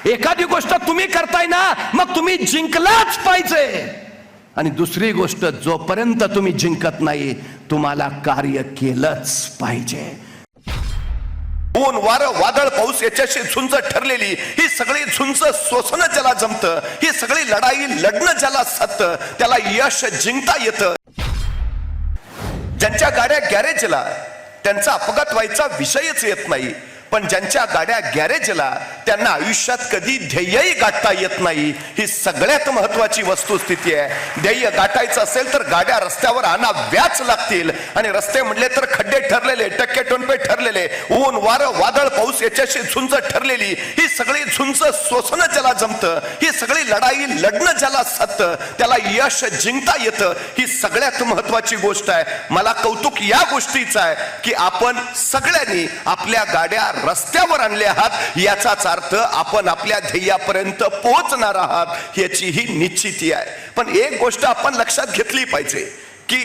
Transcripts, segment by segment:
एखादी गोष्ट तुम्ही करताय ना, मग तुम्ही जिंकलाच पाहिजे. आणि दुसरी गोष्ट, जोपर्यंत तुम्ही जिंकत नाही तुम्हाला कार्य केलंच पाहिजे. ऊन वारं वादळ पाऊस याच्याशी झुंज ठरलेली ही सगळी झुंज सोसणं ज्याला जमतं, ही सगळी लढाई लढणं ज्याला सत्तं, त्याला यश जिंकता येतं. ज्यांच्या गाड्या गॅरेजला त्यांचा अपघात व्हायचा विषयच येत नाही, पण ज्यांच्या गाड्या गॅरेजला त्यांना आयुष्यात कधी ध्येयही गाठता येत नाही. ही सगळ्यात महत्वाची वस्तुस्थिती आहे. ध्येय गाठायचं असेल तर गाड्या रस्त्यावर आणाव्याच लागतील. आणि रस्ते म्हणले तर खड्डे ठरलेले, टक्के टोनपे ठरलेले, ऊन वारं वादळ पाऊस याच्याशी झुंज ठरलेली ही सगळी झुंज सोसणं ज्याला जमतं, ही सगळी लढाई लढणं ज्याला सत्तं, त्याला यश जिंकता येतं. ही सगळ्यात महत्वाची गोष्ट आहे. मला कौतुक या गोष्टीचं आहे की आपण सगळ्यांनी आपल्या गाड्या रस्त्यावर आणले आहात. याचाच अर्थ आपण आपल्या ध्येयापर्यंत पोहोचणार आहात याची ही निश्चिती आहे. पण एक गोष्ट आपण लक्षात घेतली पाहिजे की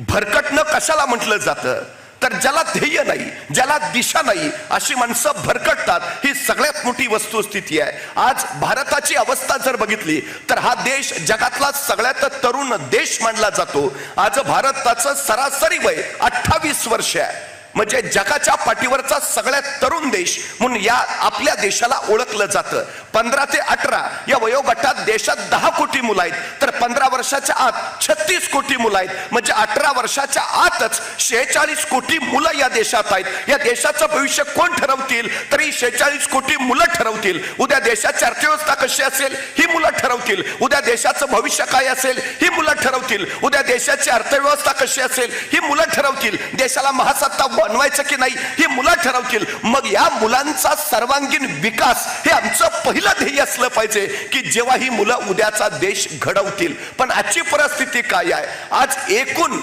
भरकटणं कशाला म्हटलं जातं, तर ज्याला ध्येय नाही, ज्याला दिशा नाही अशी माणसं भरकटतात. ही सगळ्यात मोठी वस्तुस्थिती आहे. आज भारताची अवस्था जर बघितली तर हा देश जगातला सगळ्यात तरुण देश मानला जातो. आज भारताचं सरासरी वय 28 वर्ष आहे. म्हणजे जगाच्या पाठीवरचा सगळ्यात तरुण देश म्हणून या आपल्या देशाला ओळखलं जातं. 15 ते 18 या वयोगटात देशात 10 कोटी मुलं आहेत, तर 15 वर्षाच्या आत 36 कोटी मुलं आहेत. म्हणजे 18 वर्षाच्या आतच 46 कोटी मुलं या देशात आहेत. या देशाचं भविष्य कोण ठरवतील, तरी 46 कोटी मुलं ठरवतील. उद्या देशाची अर्थव्यवस्था कशी असेल ही मुलं ठरवतील. उद्या देशाचं भविष्य काय असेल ही मुलं ठरवतील. उद्या देशाची अर्थव्यवस्था कशी असेल ही मुलं ठरवतील. देशाला महासत्ता बनवायचं की नाही ही मुलं ठरवतील. मग या मुलांचा सर्वांगीण विकास हे आमचं पहिलं ध्येय असलं पाहिजे की जेव्हा ही मुलं उद्याचा देश घडवतील. पण आजची परिस्थिती काय आहे, आज एकूण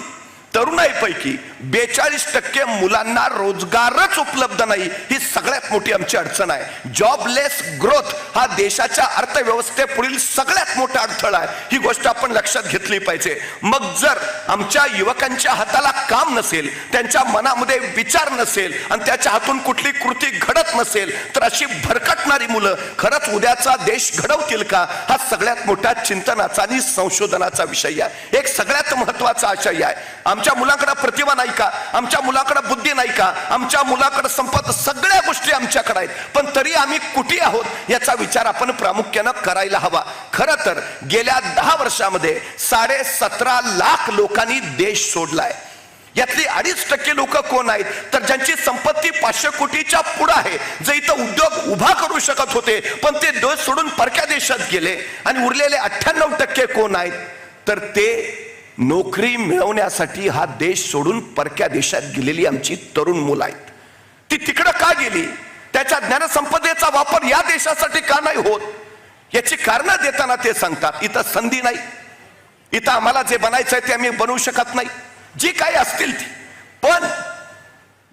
तरुणाईपैकी 42% मुलांना रोजगारच उपलब्ध नाही. ही सगळ्यात मोठी आमची अडचण आहे. जॉबलेस ग्रोथ हा देशाच्या अर्थव्यवस्थेपुढील सगळ्यात मोठा अडथळा आहे. ही गोष्ट आपण लक्षात घेतली पाहिजे. मग जर आमच्या युवकांच्या हाताला काम नसेल, त्यांच्या मनामध्ये विचार नसेल आणि त्याच्या हातून कुठली कृती घडत नसेल, तर अशी भरकटणारी मुलं खरंच उद्याचा देश घडवतील का, हा सगळ्यात मोठा चिंतनाचा आणि संशोधनाचा विषय आहे. एक सगळ्यात महत्वाचा आशय आहे. आमच्या मुलांकडे प्रतिभा नाही का, आमच्या मुलांकडे बुद्धी नाही का, आमच्या मुलांकडे संपत, सगळ्या गोष्टी आमच्याकडे आहेत, पण तरी आम्ही कुठे आहोत याचा विचार आपण प्रामुख्यानं करायला हवा. खरं तर गेल्या 10 वर्षामध्ये 17.5 लाख लोकांनी देश सोडलाय. यातली 2.5% लोक कोण आहेत, तर ज्यांची संपत्ती 500 कोटीच्या पुढे आहे, जे इथं उद्योग उभा करू शकत होते पण ते देश सोडून परक्या देशात गेले. आणि उरलेले 98% कोण आहेत, तर ते नोकरी मिळवण्यासाठी हा देश सोडून परक्या देशात गेलेली आमची तरुण मुलं आहेत. ती तिकडं का गेली, त्याच्या ज्ञानसंपदेचा वापर या देशासाठी का नाही होत, याची कारणं देताना ते सांगतात इथं संधी नाही, इथं आम्हाला जे बनायचंय ते आम्ही बनवू शकत नाही, जी काही असतील ती. पण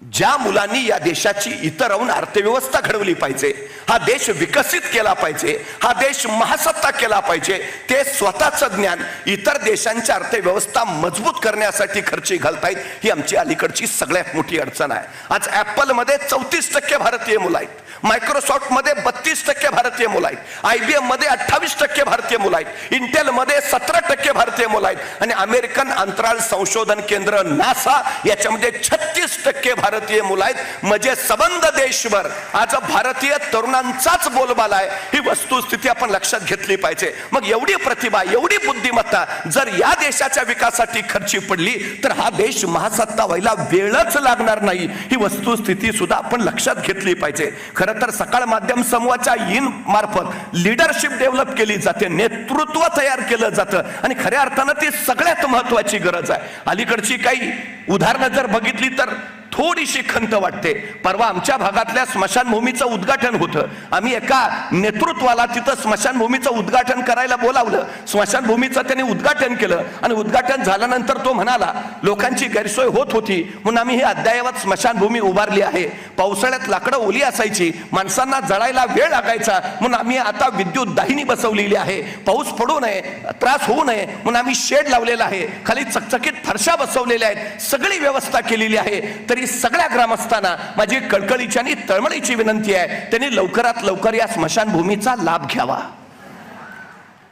ज्या मुलांनी या देशाची इतर राहून अर्थव्यवस्था घडवली पाहिजे, हा देश विकसित केला पाहिजे, हा देश महासत्ता केला पाहिजे, ते स्वतःचं ज्ञान इतर देशांच्या अर्थव्यवस्था मजबूत करण्यासाठी खर्ची घालतायत. ही आमची अलीकडची सगळ्यात मोठी अडचण आहे. आज ऍपल मध्ये 34% भारतीय मुलं आहेत, मायक्रोसॉफ्ट मध्ये 32% भारतीय मुलं आहेत, IBM मध्ये 28% भारतीय मुलं आहेत, इंटेल मध्ये 17% भारतीय मुलं आहेत, आणि अमेरिकन अंतराळ संशोधन केंद्र नासा याच्यामध्ये 36% भारतीय मुलं आहेत. म्हणजे सबंध देशभर आज भारतीय तरुणांचाच बोलबाला आहे. ही वस्तुस्थिती आपण लक्षात घेतली पाहिजे. मग एवढी प्रतिभा, एवढी बुद्धिमत्ता जर या देशाच्या विकासासाठी खर्ची पडली तर हा देश महासत्ता व्हायला वेळच लागणार नाही. ही वस्तुस्थिती सुद्धा आपण लक्षात घेतली पाहिजे. खरं तर सकाळ माध्यम समूहाच्या इन मार्फत लीडरशिप डेव्हलप केली जाते, नेतृत्व तयार केलं जातं, आणि खऱ्या अर्थानं ती सगळ्यात महत्वाची गरज आहे. अलीकडची काही उदाहरणं जर बघितली तर थोडीशी खंत वाटते. परवा आमच्या भागातल्या स्मशानभूमीचं उद्घाटन होतं. आम्ही एका नेतृत्वाला तिथं स्मशानभूमीचं उद्घाटन करायला बोलावलं. स्मशानभूमीचं त्यांनी उद्घाटन केलं आणि उद्घाटन झाल्यानंतर तो म्हणाला लोकांची गैरसोय होत होती म्हणून आम्ही ही अद्ययावत स्मशानभूमी उभारली आहे. पावसाळ्यात लाकडं ओली असायची, माणसांना जळायला वेळ लागायचा, म्हणून आम्ही आता विद्युत दाहिनी बसवलेली आहे. पाऊस पडू नये, त्रास होऊ नये म्हणून आम्ही शेड लावलेला आहे, खाली चकचकीत फरशा बसवलेल्या आहेत, सगळी व्यवस्था केलेली आहे. तरी तरी सगळ्या ग्रामस्थांना माझी कळकळीची आणि तळमळीची विनंती आहे, त्यांनी लवकरात लवकर या स्मशानभूमीचा लाभ घ्यावा.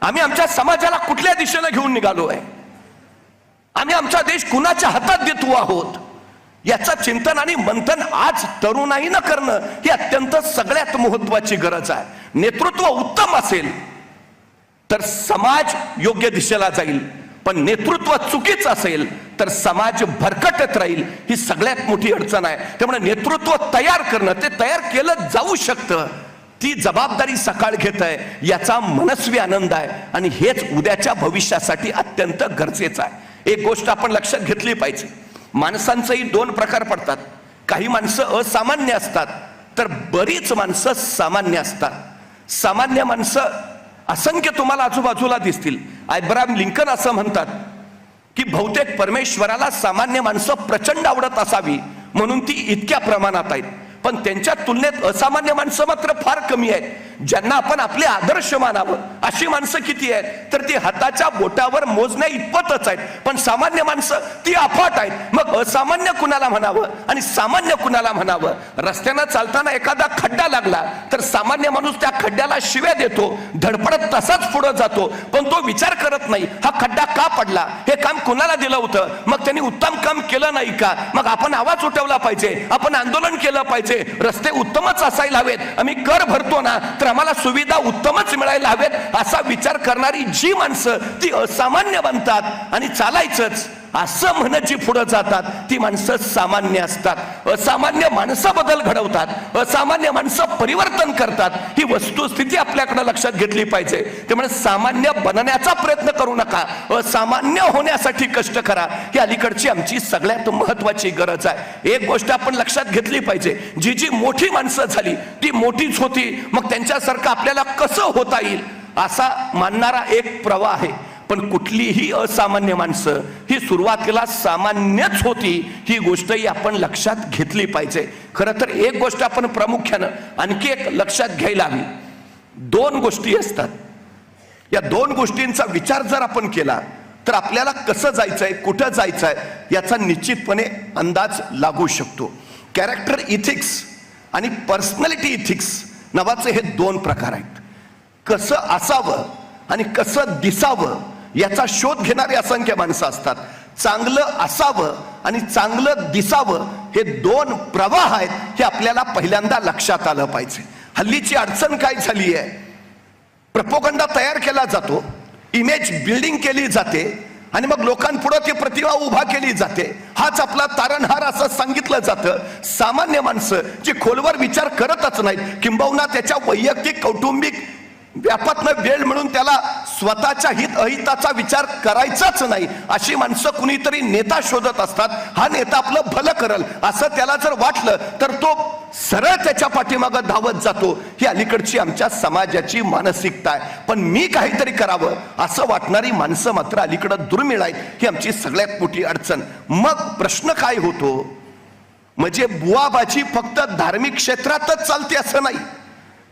आम्ही आमच्या समाजाला कुठल्या दिशेने घेऊन निघालो आहे, आम्ही आमचा देश कुणाच्या हातात देतो आहोत, याचं चिंतन आणि मंथन आज तरुणाईनं करणं ही अत्यंत सगळ्यात महत्वाची गरज आहे. नेतृत्व उत्तम असेल तर समाज योग्य दिशेला जाईल, पण नेतृत्व चुकीचं असेल तर समाज भरकटत राहील, ही सगळ्यात मोठी अडचण आहे. त्यामुळे नेतृत्व तयार करणं, ते तयार केलं जाऊ शकतं, ती जबाबदारी सकाळ घेत आहे, याचा मनस्वी आनंद आहे आणि हेच उद्याच्या भविष्यासाठी अत्यंत गरजेचं आहे. एक गोष्ट आपण लक्षात घेतली पाहिजे, माणसांचेही दोन प्रकार पडतात. काही माणसं असामान्य असतात तर बरीच माणसं सामान्य असतात. सामान्य माणसं असंख्य तुम्हाला आजूबाजूला दिसतील. अब्राहम लिंकन असं म्हणतात की बहुतेक परमेश्वराला सामान्य माणसं प्रचंड आवडत असावी म्हणून ती इतक्या प्रमाणात आहेत, पण त्यांच्या तुलनेत असामान्य माणसं मात्र फार कमी आहेत, ज्यांना आपण आपले आदर्श मानावं. अशी माणसं किती आहेत, तर ती हाताच्या बोटावर मोजण्या इतपतच आहेत, पण सामान्य माणसं ती अफाट आहेत. मग असामान्य कुणाला म्हणावं आणि सामान्य कुणाला म्हणावं? रस्त्यानं चालताना एखादा खड्डा लागला तर सामान्य माणूस त्या खड्ड्याला शिव्या देतो, धडपडत तसाच पुढे जातो, पण तो विचार करत नाही हा खड्डा का पडला, हे काम कुणाला दिलं होतं, मग त्यांनी उत्तम काम केलं नाही का, मग आपण आवाज उठवला पाहिजे, आपण आंदोलन केलं पाहिजे, रस्ते उत्तमच असायला हवेत, आम्ही कर भरतो ना तर आम्हाला सुविधा उत्तमच मिळायला हवेत, असा विचार करणारी जी माणसं ती असामान्य बनतात आणि चालायचंच असं म्हणत जी पुढे जातात ती माणसं सामान्य असतात. असामान्य माणसं बदल घडवतात, असामान्य माणसं परिवर्तन करतात, ही वस्तुस्थिती आपल्याकडे लक्षात घेतली पाहिजे. त्यामुळे सामान्य बनण्याचा प्रयत्न करू नका, असामान्य होण्यासाठी कष्ट करा, ही अलीकडची आमची सगळ्यात महत्वाची गरज आहे. एक गोष्ट आपण लक्षात घेतली पाहिजे, जी जी मोठी माणसं झाली ती मोठीच होती, मग त्यांच्यासारखं आपल्याला कसं होता येईल असा मानणारा एक प्रवाह आहे. पण कुठलीही असामान्य माणसं ही सुरुवातीला सामान्यच होती, ही गोष्टही आपण लक्षात घेतली पाहिजे. खरं तर एक गोष्ट आपण प्रामुख्यानं आणखी एक लक्षात घ्यायला हवी. दोन गोष्टी असतात, या दोन गोष्टींचा विचार जर आपण केला तर आपल्याला कसं जायचंय, कुठं जायचंय याचा निश्चितपणे अंदाज लागू शकतो. कॅरेक्टर इथिक्स आणि पर्सनॅलिटी इथिक्स नावाचे हे दोन प्रकार आहेत. कसं असावं आणि कसं दिसावं याचा शोध घेणारी असंख्य माणसं असतात. चांगलं असावं आणि चांगलं दिसावं हे दोन प्रवाह आहेत, हे आपल्याला पहिल्यांदा लक्षात आलं पाहिजे. हल्लीची अडचण काय झाली आहे, प्रोपगंडा तयार केला जातो, इमेज बिल्डिंग केली जाते आणि मग लोकांपुढे ती प्रतिमा उभा केली जाते, हाच आपला तारणहार असं सांगितलं जातं. सामान्य माणसं जी खोलवर विचार करतच नाहीत, किंबहुना त्याच्या वैयक्तिक कौटुंबिक व्यापातनं वेळ म्हणून त्याला स्वतःच्या हित अहिताचा विचार करायचाच नाही, अशी माणसं कुणीतरी नेता शोधत असतात. हा नेता आपलं भलं करल असं त्याला जर वाटलं तर तो सरळ त्याच्या पाठीमागं धावत जातो. ही अलीकडची आमच्या समाजाची मानसिकता आहे. पण मी काहीतरी करावं असं वाटणारी माणसं मात्र अलीकडं दुर्मिळ आहेत, ही आमची सगळ्यात मोठी अडचण. मग प्रश्न काय होतो, म्हणजे बुवाबाजी फक्त धार्मिक क्षेत्रातच चालते असं नाही,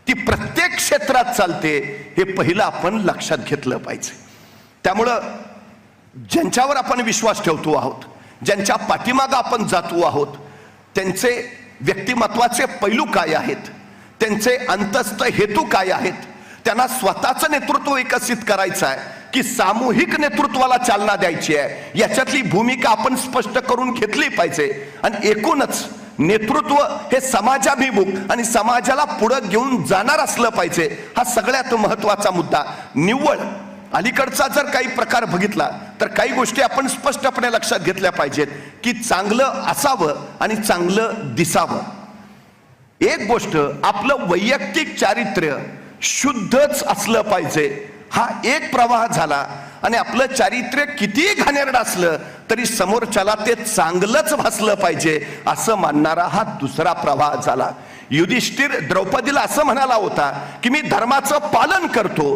ती प्रत्येक क्षेत्रात चालते, हे पहिलं आपण लक्षात घेतलं पाहिजे. त्यामुळं ज्यांच्यावर आपण विश्वास ठेवतो आहोत, ज्यांच्या पाठीमागं आपण जातो आहोत, त्यांचे व्यक्तिमत्वाचे पैलू काय आहेत, त्यांचे अंतस्थ हेतू काय आहेत, त्यांना स्वतःचं नेतृत्व विकसित करायचं आहे की सामूहिक नेतृत्वाला चालना द्यायची आहे, याच्यातली भूमिका आपण स्पष्ट करून घेतली पाहिजे. आणि एकूणच नेतृत्व हे समाजाभिमुख आणि समाजाला पुढे घेऊन जाणार असलं पाहिजे, हा सगळ्यात महत्वाचा मुद्दा. निव्वळ अलीकडचा जर काही प्रकार बघितला तर काही गोष्टी आपण स्पष्टपणे लक्षात घेतल्या पाहिजेत की चांगलं असावं आणि चांगलं दिसावं. एक गोष्ट, आपलं वैयक्तिक चारित्र्य शुद्धच असलं पाहिजे, हा एक प्रवाह झाला. आणि आपलं चारित्र्य किती घाणेरडं असलं तरी समोरच्याला ते चांगलंच भासलं पाहिजे असं मानणारा हा दुसरा प्रवाह झाला. युधिष्ठिर द्रौपदीला असं म्हणाला होता की मी धर्माचं पालन करतो,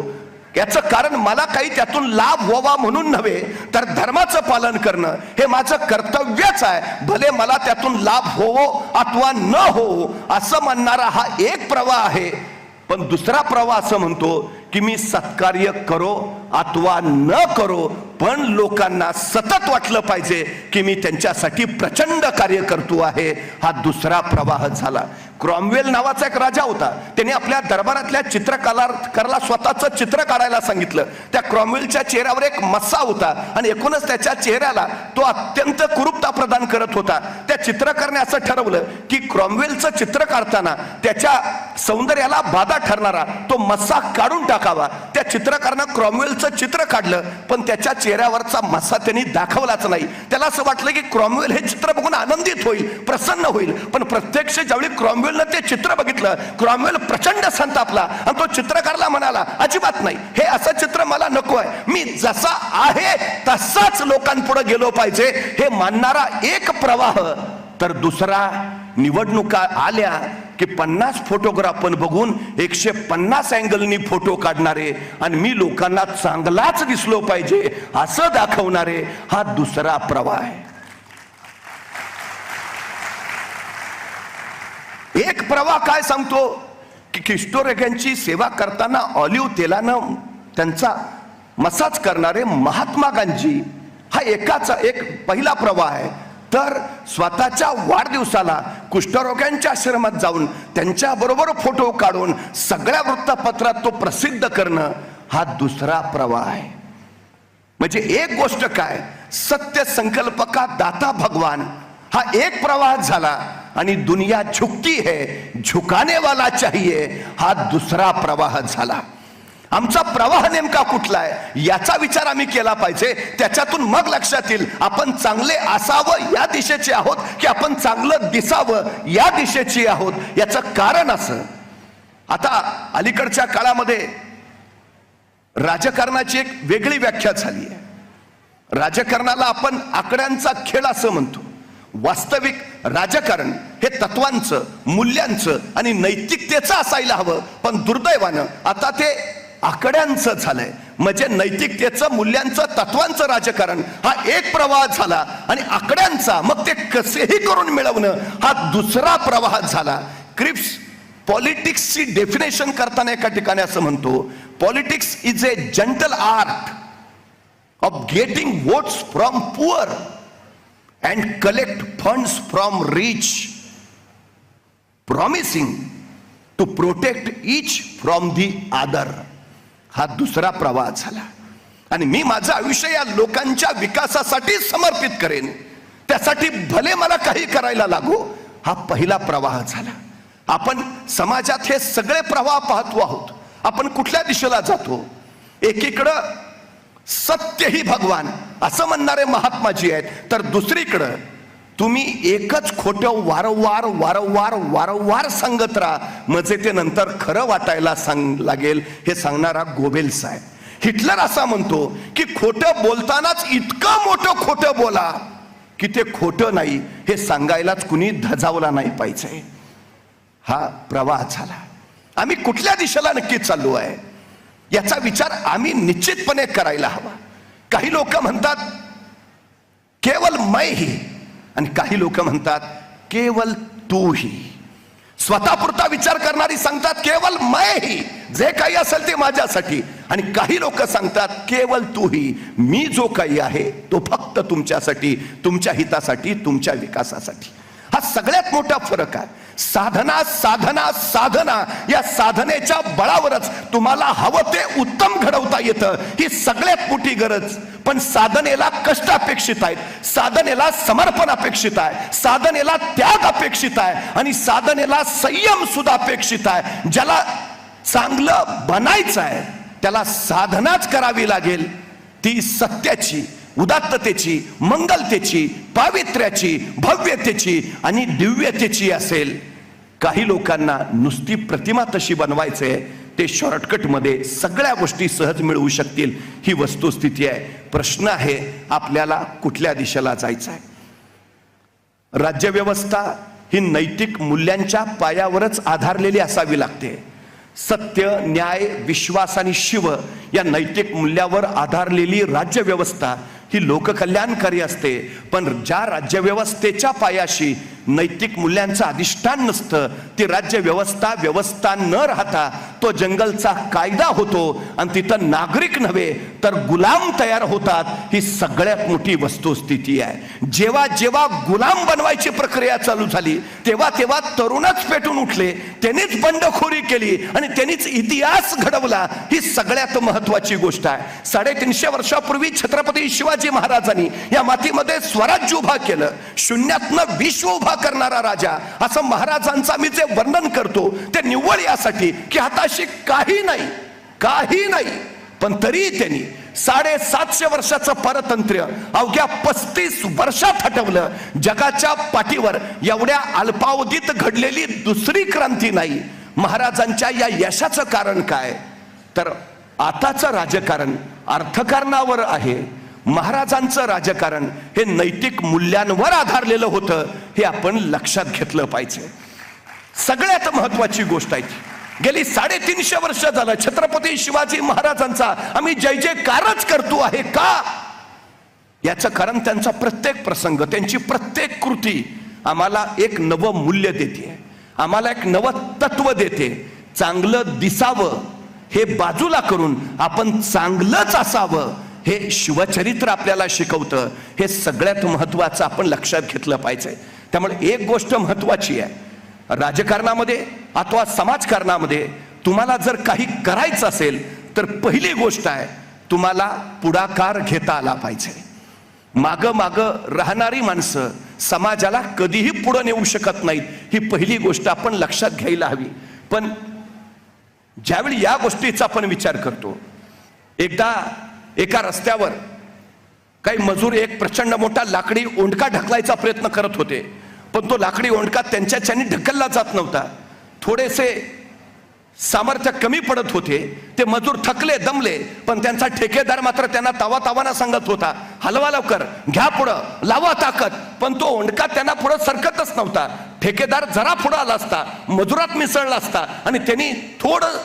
याचं कारण मला काही त्यातून लाभ व्हावा म्हणून नव्हे, तर धर्माचं पालन करणं हे माझं कर्तव्यच आहे, भले मला त्यातून लाभ होवो अथवा न हो असं म्हणणारा हा एक प्रवाह आहे. पण दुसरा प्रवाह असं म्हणतो की मी सत्कार्य करो अथवा न करो पण लोकांना सतत वाटलं पाहिजे की मी त्यांच्यासाठी प्रचंड कार्य करतो आहे. हा दुसरा प्रवाह झाला. क्रॉमवेल नावाचा एक राजा होता. त्याने आपल्या दरबारातल्या चित्रकाराला स्वतःचं चित्र काढायला सांगितलं. त्या क्रॉमवेलच्या चेहऱ्यावर एक मस्सा होता आणि एकूणच त्याच्या चेहऱ्याला तो अत्यंत कुरूपता प्रदान करत होता. त्या चित्रकाराने असं ठरवलं की क्रॉमवेलचं चित्र काढताना त्याच्या सौंदर्याला बाधा ठरणारा तो मस्सा काढून टाकावा. त्या चित्रकारानं क्रॉमवेलचं चित्र काढलं, पण त्याच्या चेहऱ्यावरचा मस्सा त्यांनी दाखवलाच नाही. त्याला असं वाटलं की क्रॉमवेल हे चित्र बघून आनंदित होईल, प्रसन्न होईल. पण प्रत्यक्ष ज्यावेळी क्रॉमवेलनं ते चित्र बघितलं, क्रॉमवेल प्रचंड संतापला आणि तो चित्रकाराला म्हणाला, अजिबात नाही, हे असं चित्र मला नको आहे. मी जसा आहे तसाच लोकांपुढे गेलो पाहिजे हे मानणारा एक प्रवाह. तर दुसरा, निवडणुका आल्या की 50 फोटोग्राफर बघून 150 अँगलनी फोटो काढणारे आणि मी लोकांना चांगलाच दिसलो पाहिजे असं दाखवणारे. हा दुसरा प्रवाह आहे. एक प्रवाह काय सांगतो की कुष्ठरोग्यांची सेवा करताना ऑलिव्ह तेलानं त्यांचा मसाज करणारे महात्मा गांधी हा एक पहिला प्रवाह आहे. तर स्वतःच्या वाढदिवसाला कुष्ठरोग्यांच्या आश्रमात जाऊन त्यांच्या बरोबर फोटो काढून सगळ्या वृत्तपत्रात तो प्रसिद्ध करणं हा दुसरा प्रवाह आहे. म्हणजे एक गोष्ट काय, सत्य संकल्प का दाता भगवान हा एक प्रवाह झाला आणि दुनिया झुकती है, झुकाने वाला चाहिए हा दुसरा प्रवाह झाला. आमचा प्रवाह नेमका कुठला आहे याचा विचार आम्ही केला पाहिजे. त्याच्यातून मग लक्षात येईल आपण चांगले असावं या दिशेचे आहोत की आपण चांगलं दिसावं या दिशेची आहोत. याचं कारण असं, आता अलीकडच्या काळामध्ये राजकारणाची एक वेगळी व्याख्या झाली आहे. राजकारणाला आपण आकड्यांचा खेळ असं म्हणतो. वास्तविक राजकारण हे तत्वांचं, मूल्यांचं आणि नैतिकतेचं असायला हवं, पण दुर्दैवानं आता ते आकड्यांचं झालंय. म्हणजे नैतिकतेचं, मूल्यांचं, तत्वांचं राजकारण हा एक प्रवाह झाला आणि आकड्यांचा मग ते कसेही करून मिळवणं हा दुसरा प्रवाह झाला. क्रिप्स पॉलिटिक्सची डेफिनेशन करताना एका ठिकाणी असं म्हणतो, politics is a gentle art of getting votes from poor and collect funds from rich, promising to protect each from the other. हा दुसरा प्रवाह झाला. आणि मी माझं आयुष्य या लोकांच्या विकासासाठी समर्पित करेन, त्यासाठी भले मला काही करायला लागो, हा पहिला प्रवाह झाला. आपण समाजात हे सगळे प्रवाह पाहतो आहोत. आपण कुठल्या दिशेला जातो? एकीकडं सत्य ही भगवान असं म्हणणारे महात्माजी आहेत, तर दुसरीकडं तुम्ही एकच खोटं वारंवार वारंवार वारंवार सांगत राहा, म्हणजे ते नंतर खरं वाटायला लागेल हे सांगणारा गोबेल्स आहे. हिटलर असा म्हणतो की खोटं बोलतानाच इतकं मोठं खोटं बोला की ते खोटं नाही हे सांगायलाच कुणी धजावला नाही पाहिजे. हा प्रवाह झाला. आम्ही कुठल्या दिशेला नक्की चाललो आहे याचा विचार आम्ही निश्चितपणे करायला हवा. काही लोक म्हणतात केवल मैं ही, आणि काही लोक म्हणतात केवल तू ही. स्वतःपुरता विचार करणारी सांगतात केवल मैं ही, जे काही असेल ते माझ्यासाठी. आणि काही लोक सांगतात केवल तू ही, मी जो काही आहे तो फक्त तुमच्यासाठी, तुमच्या हितासाठी, तुमच्या विकासासाठी. हा सगळ्यात मोठा फरक आहे. साधना साधना साधना या साधनेच्या बळावरच तुम्हाला हवं ते उत्तम घडवता येतं, ही सगळ्यात मोठी गरज. पण साधनेला कष्ट अपेक्षित आहेत, साधनेला समर्पण अपेक्षित आहे, साधनेला त्याग अपेक्षित आहे आणि साधनेला संयम सुद्धा अपेक्षित आहे. ज्याला चांगलं बनायचं आहे त्याला साधनाच करावी लागेल, ती सत्याची, उदात्ततेची, मंगलतेची, पावित्र्याची, भव्यतेची आणि दिव्यतेची असेल. काही लोकांना नुसती प्रतिमा तशी बनवायची आहे, ते शॉर्टकट मध्ये सगळ्या गोष्टी सहज मिळवू शकतील, ही वस्तुस्थिती आहे. प्रश्न आहे आपल्याला कुठल्या दिशेला जायचं आहे. राज्यव्यवस्था ही नैतिक मूल्यांच्या पायावरच आधारलेली असावी लागते. सत्य, न्याय, विश्वास आणि शिव या नैतिक मूल्यावर आधारलेली राज्यव्यवस्था ही लोककल्याणकारी असते. पण ज्या राज्यव्यवस्थेच्या पायाशी नैतिक मूल्यांचं अधिष्ठान नसतं, ती राज्य व्यवस्था न राहता तो जंगलचा कायदा होतो आणि तिथं नागरिक नव्हे तर गुलाम तयार होतात. ही सगळ्यात मोठी वस्तुस्थिती आहे. जेव्हा जेव्हा गुलाम बनवायची प्रक्रिया चालू झाली तेव्हा तेव्हा तरुणच पेटून उठले, त्यांनीच बंडखोरी केली आणि त्यांनीच इतिहास घडवला. ही सगळ्यात महत्वाची गोष्ट आहे. 350 वर्षापूर्वी छत्रपती शिवाजी महाराजांनी या मातीमध्ये स्वराज्य उभा केलं. शून्यातनं विश्व उभा करणारा राजा असं महाराजांचा मी जे वर्णन करतो ते निव्वळ यासाठी की हाताशी काही नाही, पण तरी त्यांनी 750 वर्षाचं पारतंत्र्य अवघ्या 35 वर्षात हटवलं. जगाच्या पाठीवर एवढ्या अल्पावधीत घडलेली दुसरी क्रांती नाही. महाराजांच्या या यशाचं कारण काय तर आताचं राजकारण अर्थकारणावर आहे. महाराजांचं राजकारण हे नैतिक मूल्यांवर आधारलेलं होतं. हे आपण लक्षात घेतलं पाहिजे. सगळ्यात महत्वाची गोष्ट आहे, गेली 350 वर्ष झालं छत्रपती शिवाजी महाराजांचा आम्ही जय जयकारच करतो आहे. का? याचं कारण त्यांचा प्रत्येक प्रसंग, त्यांची प्रत्येक कृती आम्हाला एक नवं मूल्य देते, आम्हाला एक नवं तत्व देते. चांगलं दिसावं हे बाजूला करून आपण चांगलंच असावं हे शिवचरित्र आपल्याला शिकवतं. हे सगळ्यात महत्वाचं आपण लक्षात घेतलं पाहिजे. त्यामुळे एक गोष्ट महत्वाची आहे, राजकारणामध्ये अथवा समाजकारणामध्ये तुम्हाला जर काही करायचं असेल तर पहिली गोष्ट आहे तुम्हाला पुढाकार घेता आला पाहिजे. माग राहणारी माणसं समाजाला कधीही पुढे नेऊ शकत नाहीत. ही पहिली गोष्ट आपण लक्षात घ्यायला हवी. पण ज्यावेळी या गोष्टीचा आपण विचार करतो, एकदा एका रस्त्यावर काही मजूर एक प्रचंड मोठा लाकडी ओंडका ढकलायचा प्रयत्न करत होते, पण तो लाकडी ओंडका त्यांच्याच्यानी ढकलला जात नव्हता. थोडेसे सामर्थ्य कमी पडत होते. ते मजूर थकले, दमले, पण त्यांचा ठेकेदार मात्र त्यांना तावातावाना सांगत होता, हलवा लवकर, घ्या पुढं, लावा ताकद. पण तो ओंडका त्यांना पुढं सरकतच नव्हता. ठेकेदार जरा पुढं आला असता, मजुरात मिसळला असता आणि त्यांनी थोडं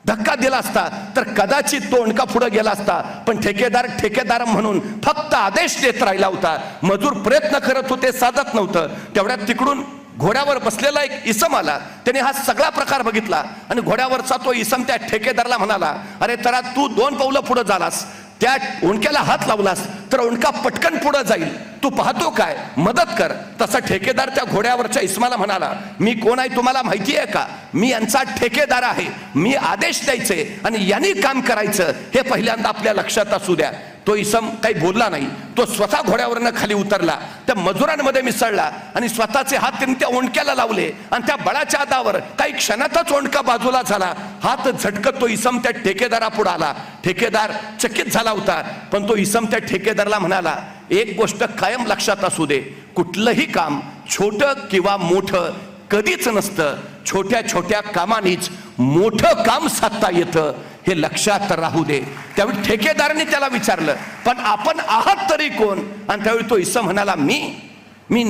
धक्का दिला असता तर कदाचित तो ओंडका पुढे गेला असता. पण ठेकेदार म्हणून फक्त आदेश देत राहिला होता. मजूर प्रयत्न करत होते, साधत नव्हतं. तेवढ्यात तिकडून घोड्यावर बसलेला एक इसम आला. त्याने हा सगळा प्रकार बघितला आणि घोड्यावरचा तो इसम त्या ठेकेदाराला म्हणाला, अरे तरा तू 2 पावलं पुढे झालास, त्या ओंडक्याला हात लावलास तर ओंडका पटकन पुढे जाईल, तू पाहतो काय, मदत कर. तसा ठेकेदार त्या घोड्यावरच्या इस्माला म्हणाला, मी कोण आहे तुम्हाला माहिती आहे का? मी यांचा ठेकेदार आहे. मी आदेश द्यायचे आणि यांनी काम करायचं हे पहिल्यांदा आपल्या लक्षात असू द्या. तो इसम काही बोलला नाही. तो स्वतः घोड्यावरनं खाली उतरला, त्या मजुरांमध्ये मिसळला आणि स्वतःचे हात त्यांनी त्या ओंडक्याला लावले आणि त्या बळाच्या हातावर काही क्षणातच ओंडका बाजूला झाला. हात झटकत तो इसम त्या ठेकेदारापुढे आला. ठेकेदार चकित झाला होता, पण तो इसम त्या ठेकेदाराला म्हणाला, एक गोष्ट कायम लक्षात असू दे, कुठलंही काम छोटं किंवा मोठं कधीच नसतं. छोट्या छोट्या कामानीच मोठं काम साधता येतं, हे लक्षात राहू दे. त्यावेळी ठेकेदाराने त्याला विचारलं, पण आपण आहात तरी कोण? आणि त्यावेळी तो इसम म्हणाला, मी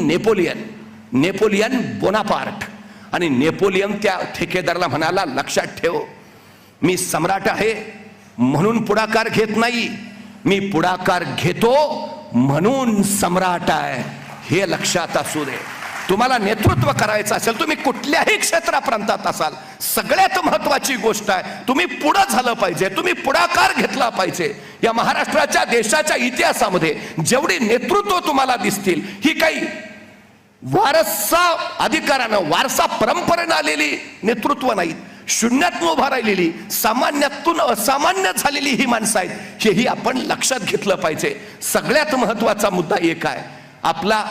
नेपोलियन बोनापार्ट. आणि नेपोलियन त्या ठेकेदाराला म्हणाला, लक्षात ठेव, मी सम्राट आहे म्हणून पुढाकार घेत नाही, मी पुढाकार घेतो म्हणून सम्राट आहे, हे लक्षात असू दे. तुम्हाला नेतृत्व करायचं असेल, तुम्ही कुठल्याही क्षेत्राप्रांतात असाल, सगळ्यात महत्वाची गोष्ट आहे तुम्ही पुढे झालं पाहिजे, तुम्ही पुढाकार घेतला पाहिजे. या महाराष्ट्राच्या देशाच्या इतिहासामध्ये जेवढी नेतृत्व तुम्हाला दिसतील, ही काही वारसा अधिकारानं, वारसा परंपरेनं आलेली नेतृत्व नाहीत. शून्यातून उभा राहिलेली, सामान्यातून असामान्य झालेली ही माणसं आहेत, हेही आपण लक्षात घेतलं पाहिजे. सगळ्यात महत्वाचा मुद्दा एक आहे, आपला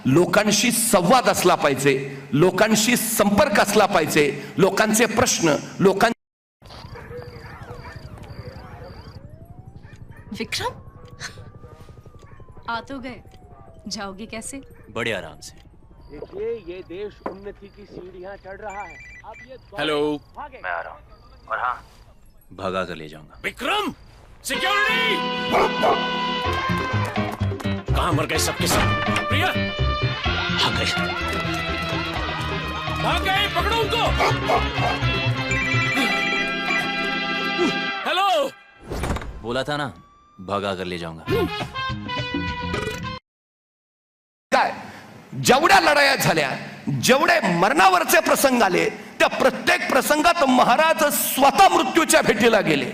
लोकांशी संवाद असला पाहिजे, लोकांशी संपर्क असला पाहिजे, लोकांचे प्रश्न विक्रम, आ तो गए, जाओगे कैसे? बड़े आराम से. देखिए, ये देश उन्नति की सीढ़ियां चढ़ रहा है. अब ये हेलो, मैं आ रहा हूँ. और हाँ, भगा कर ले जाऊंगा. विक्रम, सिक्योरिटी! कहाँ मर गए सबके सब? प्रिया, भाग गए. भाग गए, पकड़ो उनको. हेलो, बोला था ना, भगा कर ले जाऊंगा. काय जेवढ्या लढाया झाल्या, जेवढे मरणावरचे प्रसंग आले, त्या प्रत्येक प्रसंगात महाराज स्वतः मृत्यूच्या भेटीला गेले.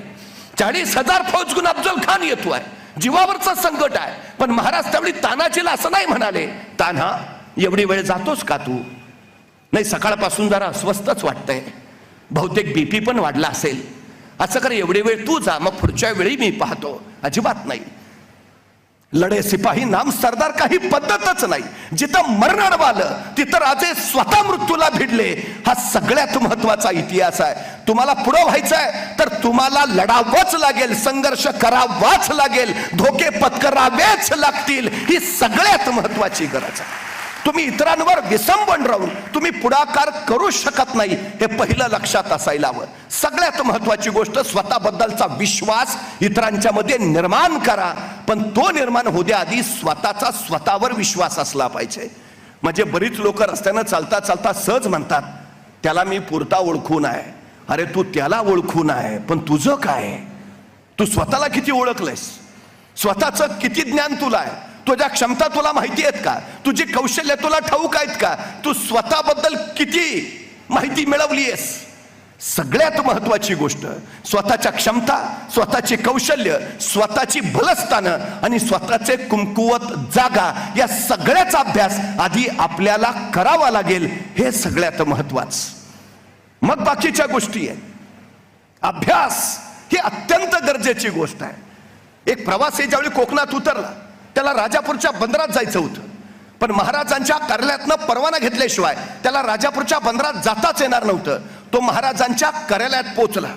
40,000 फौज घेऊन अफजल खान येतोय, जीवावरचं संकट आहे, पण महाराज त्यावेळी तानाजीला असं नाही म्हणाले, तान्हा एवढी वेळ जातोस का तू? नाही, सकाळपासून जरा अस्वस्थच वाटतंय, बहुतेक बीपी पण वाढला असेल, असं कर एवढी वेळ तू जा, मग पुढच्या वेळी मी पाहतो. अजिबात नाही. लढे सिपाही नाम सरदार काही पद्धतच नाही. जिथं मरण अडवालं तिथं राजे स्वतः मृत्यूला भिडले. हा सगळ्यात महत्वाचा इतिहास आहे. तुम्हाला पुढं व्हायचंय तर तुम्हाला लढावंच लागेल, संघर्ष करावाच लागेल, धोके पत्करावेच लागतील. ही सगळ्यात महत्वाची गरज आहे. तुम्ही इतरांवर विसंबन राहून तुम्ही पुढाकार करू शकत नाही, हे पहिलं लक्षात असायला हवं. सगळ्यात महत्वाची गोष्ट, स्वतःबद्दलचा विश्वास इतरांच्या मध्ये निर्माण करा, पण तो निर्माण होद्या आधी स्वतःचा स्वतःवर विश्वास असला पाहिजे. म्हणजे बरीच लोक रस्त्यानं चालता चालता सहज म्हणतात, त्याला मी पुरता ओळखून आहे. अरे तू त्याला ओळखून आहे, पण तुझं काय? तू स्वतःला किती ओळखलंयस? स्वतःचं किती ज्ञान तुला आहे? तुझ्या क्षमता तुला माहिती आहेत का? तुझी कौशल्य तुला ठाऊक आहेत का? तू स्वतःबद्दल किती माहिती मिळवलीयस? सगळ्यात महत्वाची गोष्ट, स्वतःच्या क्षमता, स्वतःची कौशल्य, स्वतःची बलस्थानं आणि स्वतःचे कुमकुवत जागा, या सगळ्याचा अभ्यास आधी आपल्याला करावा लागेल. हे सगळ्यात महत्वाचं. मग बाकीच्या गोष्टी आहेत. अभ्यास ही अत्यंत गरजेची गोष्ट आहे. एक प्रवासी ज्यावेळी कोकणात उतरला, त्याला राजापूरच्या बंदरात जायचं होतं, पण महाराजांच्या कार्यालयातनं परवाना घेतल्याशिवाय त्याला राजापूरच्या बंदरात जाताच येणार नव्हतं. तो महाराजांच्या कार्यालयात पोहोचला.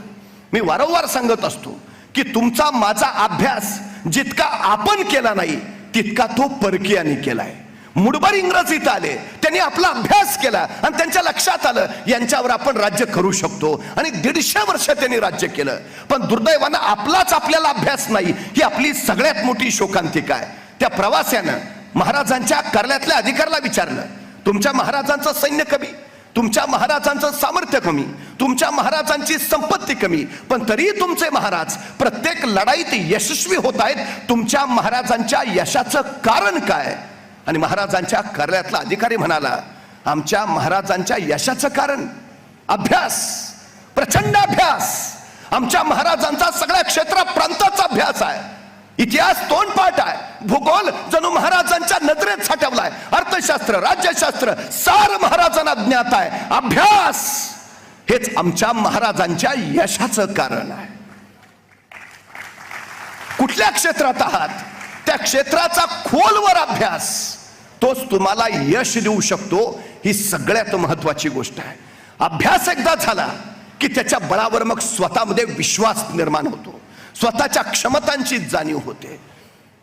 मी वारंवार सांगत असतो की तुमचा माझा अभ्यास जितका आपण केला नाही तितका तो परकीयांनी केलाय. मुडबर इंग्रज इथं आले, त्यांनी आपला अभ्यास केला आणि त्यांच्या लक्षात आलं यांच्यावर आपण राज्य करू शकतो, आणि 150 वर्ष त्यांनी राज्य केलं. पण दुर्दैवानं आपलाच आपल्याला अभ्यास नाही, ही आपली सगळ्यात मोठी शोकांतिका आहे. त्या प्रवाशानं महाराजांच्या कार्यालयातल्या अधिकाऱ्याला विचारलं, तुमच्या महाराजांचं सैन्य कमी, तुमच्या महाराजांचं सामर्थ्य कमी, तुमच्या महाराजांची संपत्ती कमी, पण तरी तुमचे महाराज प्रत्येक लढाईत यशस्वी होत आहेत. तुमच्या महाराजांच्या यशाचं कारण काय? आणि महाराजांच्या कार्यालयातला अधिकारी म्हणाला, आमच्या महाराजांच्या यशाचं कारण अभ्यास, प्रचंड अभ्यास. आमच्या महाराजांचा सगळ्या क्षेत्रात प्रांताचा अभ्यास आहे. इतिहास तोंडपाठ आहे. भूगोल जणू महाराजांच्या नजरेत साठवलाय. अर्थशास्त्र, राज्यशास्त्र सार महाराजांना ज्ञात आहे. अभ्यास हेच आमच्या महाराजांच्या यशाचं कारण आहे. कुठल्या क्षेत्रात आहात त्या क्षेत्राचा खोलवर अभ्यास, तोच तुम्हाला यश देऊ शकतो. ही सगळ्यात महत्वाची गोष्ट आहे. अभ्यास एकदा झाला की त्याच्या बळावर मग स्वतःमध्ये विश्वास निर्माण होतो, स्वतःच्या क्षमतांची जाणीव होते.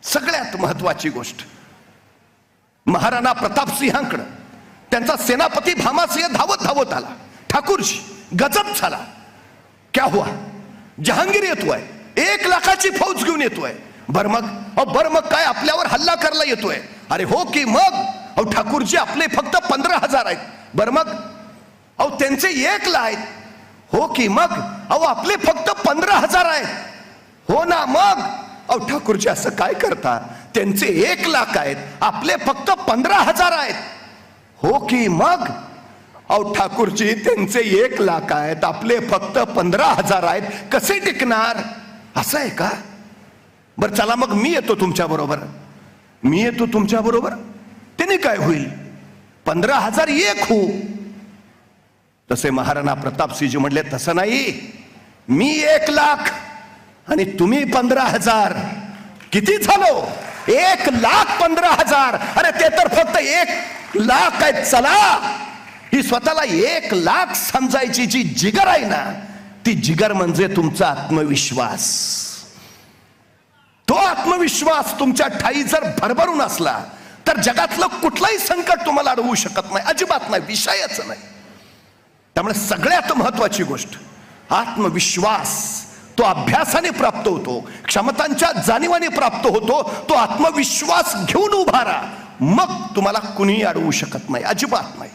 सगळ्यात महत्वाची गोष्ट, महाराणा प्रतापसिंहांकडे त्यांचा सेनापती भामासिंह धावत धावत आला. ठाकूरजी गजब झाला, क्या हुआ? जहांगीर येतोय, 1 लाखाची फौज घेऊन येतोय. बर मग काय आपल्यावर हल्ला करायला येतोय? अरे हो की मग. अहो ठाकूरजी आपले फक्त 15,000 आहेत. बर मग? अहो त्यांचे 1 लाख आहेत. हो की मग? अहो आपले फक्त 15,000 आहेत. हो ना मग? अहो ठाकूरजी असं काय करता? त्यांचे 1 लाख आहेत, आपले फक्त 15,000 आहेत. हो की मग? अहो ठाकूरजी त्यांचे 1 लाख आहेत, आपले फक्त 15,000 आहेत, कसे टिकणार? असं आहे का? बर चला मग मी येतो तुमच्या बरोबर. मी येतो तुमच्या बरोबर, त्याने काय होईल? 15,000 एक हो. तसे महाराणा प्रतापसिंहजी म्हणले, तसं नाही, मी 1 लाख आणि तुम्ही 15,000. किती झालो? 1,15,000. अरे ते तर फक्त 1 लाख आहेत. चला, ही स्वतःला 1 लाख समजायची जी जिगर आहे ना, ती जिगर म्हणजे तुमचा आत्मविश्वास. तो आत्मविश्वास तुमच्या ठाई जर भरभरून असला तर जगातलं कुठलंही संकट तुम्हाला अडवू शकत नाही, अजिबात नाही, विषयच नाही. त्यामुळे सगळ्यात महत्वाची गोष्ट आत्मविश्वास. तो अभ्यासाने प्राप्त होतो, क्षमतांच्या जाणीवाने प्राप्त होतो. तो आत्मविश्वास घेऊन उभा राहा, मग तुम्हाला कुणीही अडवू शकत नाही, अजिबात नाही.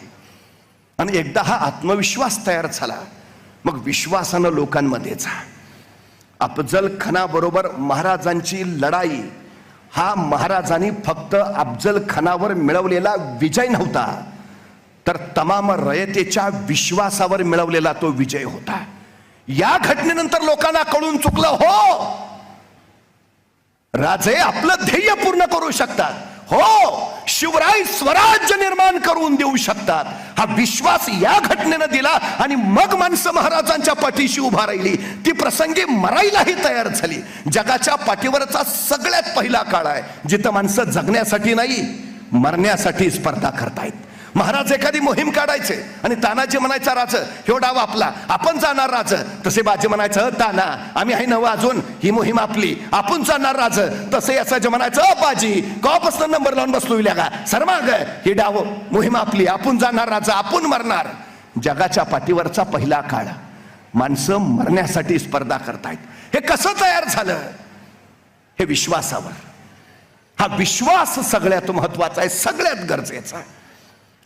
आणि एकदा हा आत्मविश्वास तयार झाला, मग विश्वासानं लोकांमध्ये जा. अफजल खानाबरोबर महाराजांची लढाई हा महाराजांनी फक्त अफजल खानावर मिळवलेला विजय नव्हता, तर तमाम रयतेच्या विश्वासावर मिळवलेला तो विजय होता. या घटनेनंतर लोकांना कळून चुकलं, हो राजे आपलं ध्येय पूर्ण करू शकतात, हो शिवराय स्वराज्य निर्माण करून देऊ शकतात. हा विश्वास या घटनेनं दिला आणि मग माणसं महाराजांच्या पाठीशी उभा राहिली. ती प्रसंगी मरायलाही तयार झाली. जगाच्या पाठीवरचा सगळ्यात पहिला काळ आहे जिथं माणसं जगण्यासाठी नाही, मरण्यासाठी स्पर्धा करतायत. महाराज एखादी मोहीम काढायचे आणि तानाजी म्हणायचा राज ह्यो डाव आपला, आपण जाणार राज. तसे बाजी म्हणायचं ताना आम्ही आहे नव अजून, ही मोहीम आपली, आपण जाणार राज. तसे असं म्हणायचं बाजी कवापासून नंबर लावून बसलो का सरमाग, ही डाव मोहीम आपली, आपण जाणार राज, आपण मरणार. जगाच्या पाठीवरचा पहिला काळ, माणसं मरण्यासाठी स्पर्धा करतायत. हे कसं तयार झालं? हे विश्वासावर. हा विश्वास सगळ्यात महत्वाचा आहे, सगळ्यात गरजेचा आहे.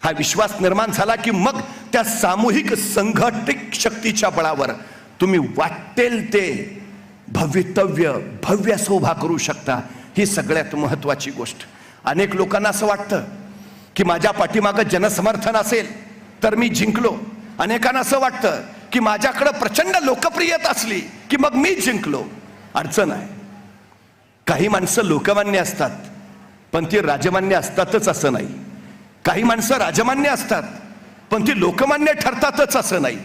हा विश्वास निर्माण झाला की मग त्या सामूहिक संघटित शक्तीच्या बळावर तुम्ही वाटेल ते भवितव्य भव्य शोभा करू शकता. ही सगळ्यात महत्वाची गोष्ट. अनेक लोकांना असं वाटतं की माझ्या पाठीमागं जनसमर्थन असेल तर मी जिंकलो. अनेकांना असं वाटतं की माझ्याकडं प्रचंड लोकप्रियता असली की मग मी जिंकलो. अडचण आहे. काही माणसं लोकमान्य असतात पण ती राजमान्य असतातच असं नाही. काही माणसं राजमान्य असतात पण ती लोकमान्य ठरतातच असं नाही.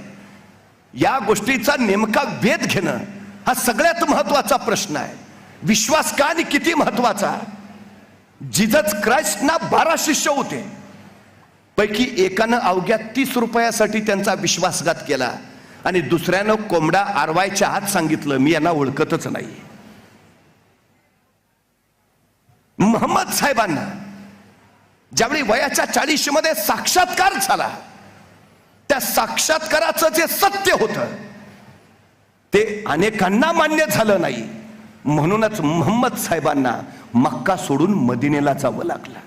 या गोष्टीचा नेमका वेध घेणं हा सगळ्यात महत्वाचा प्रश्न आहे. विश्वास का आणि किती महत्वाचा? जीसस क्राइस्टना 12 शिष्य होते, पैकी एकानं अवघ्या 30 रुपयासाठी त्यांचा विश्वासघात केला आणि दुसऱ्यानं कोंबडा आरवायच्या आत सांगितलं मी यांना ओळखतच नाही. मोहम्मद साहेबांना ज्यावेळी वयाच्या 40 मध्ये साक्षात्कार झाला, त्या साक्षात्काराचं जे सत्य होतं ते अनेकांना मान्य झालं नाही. म्हणूनच मोहम्मद साहेबांना मक्का सोडून मदिनेला जावं लागलं.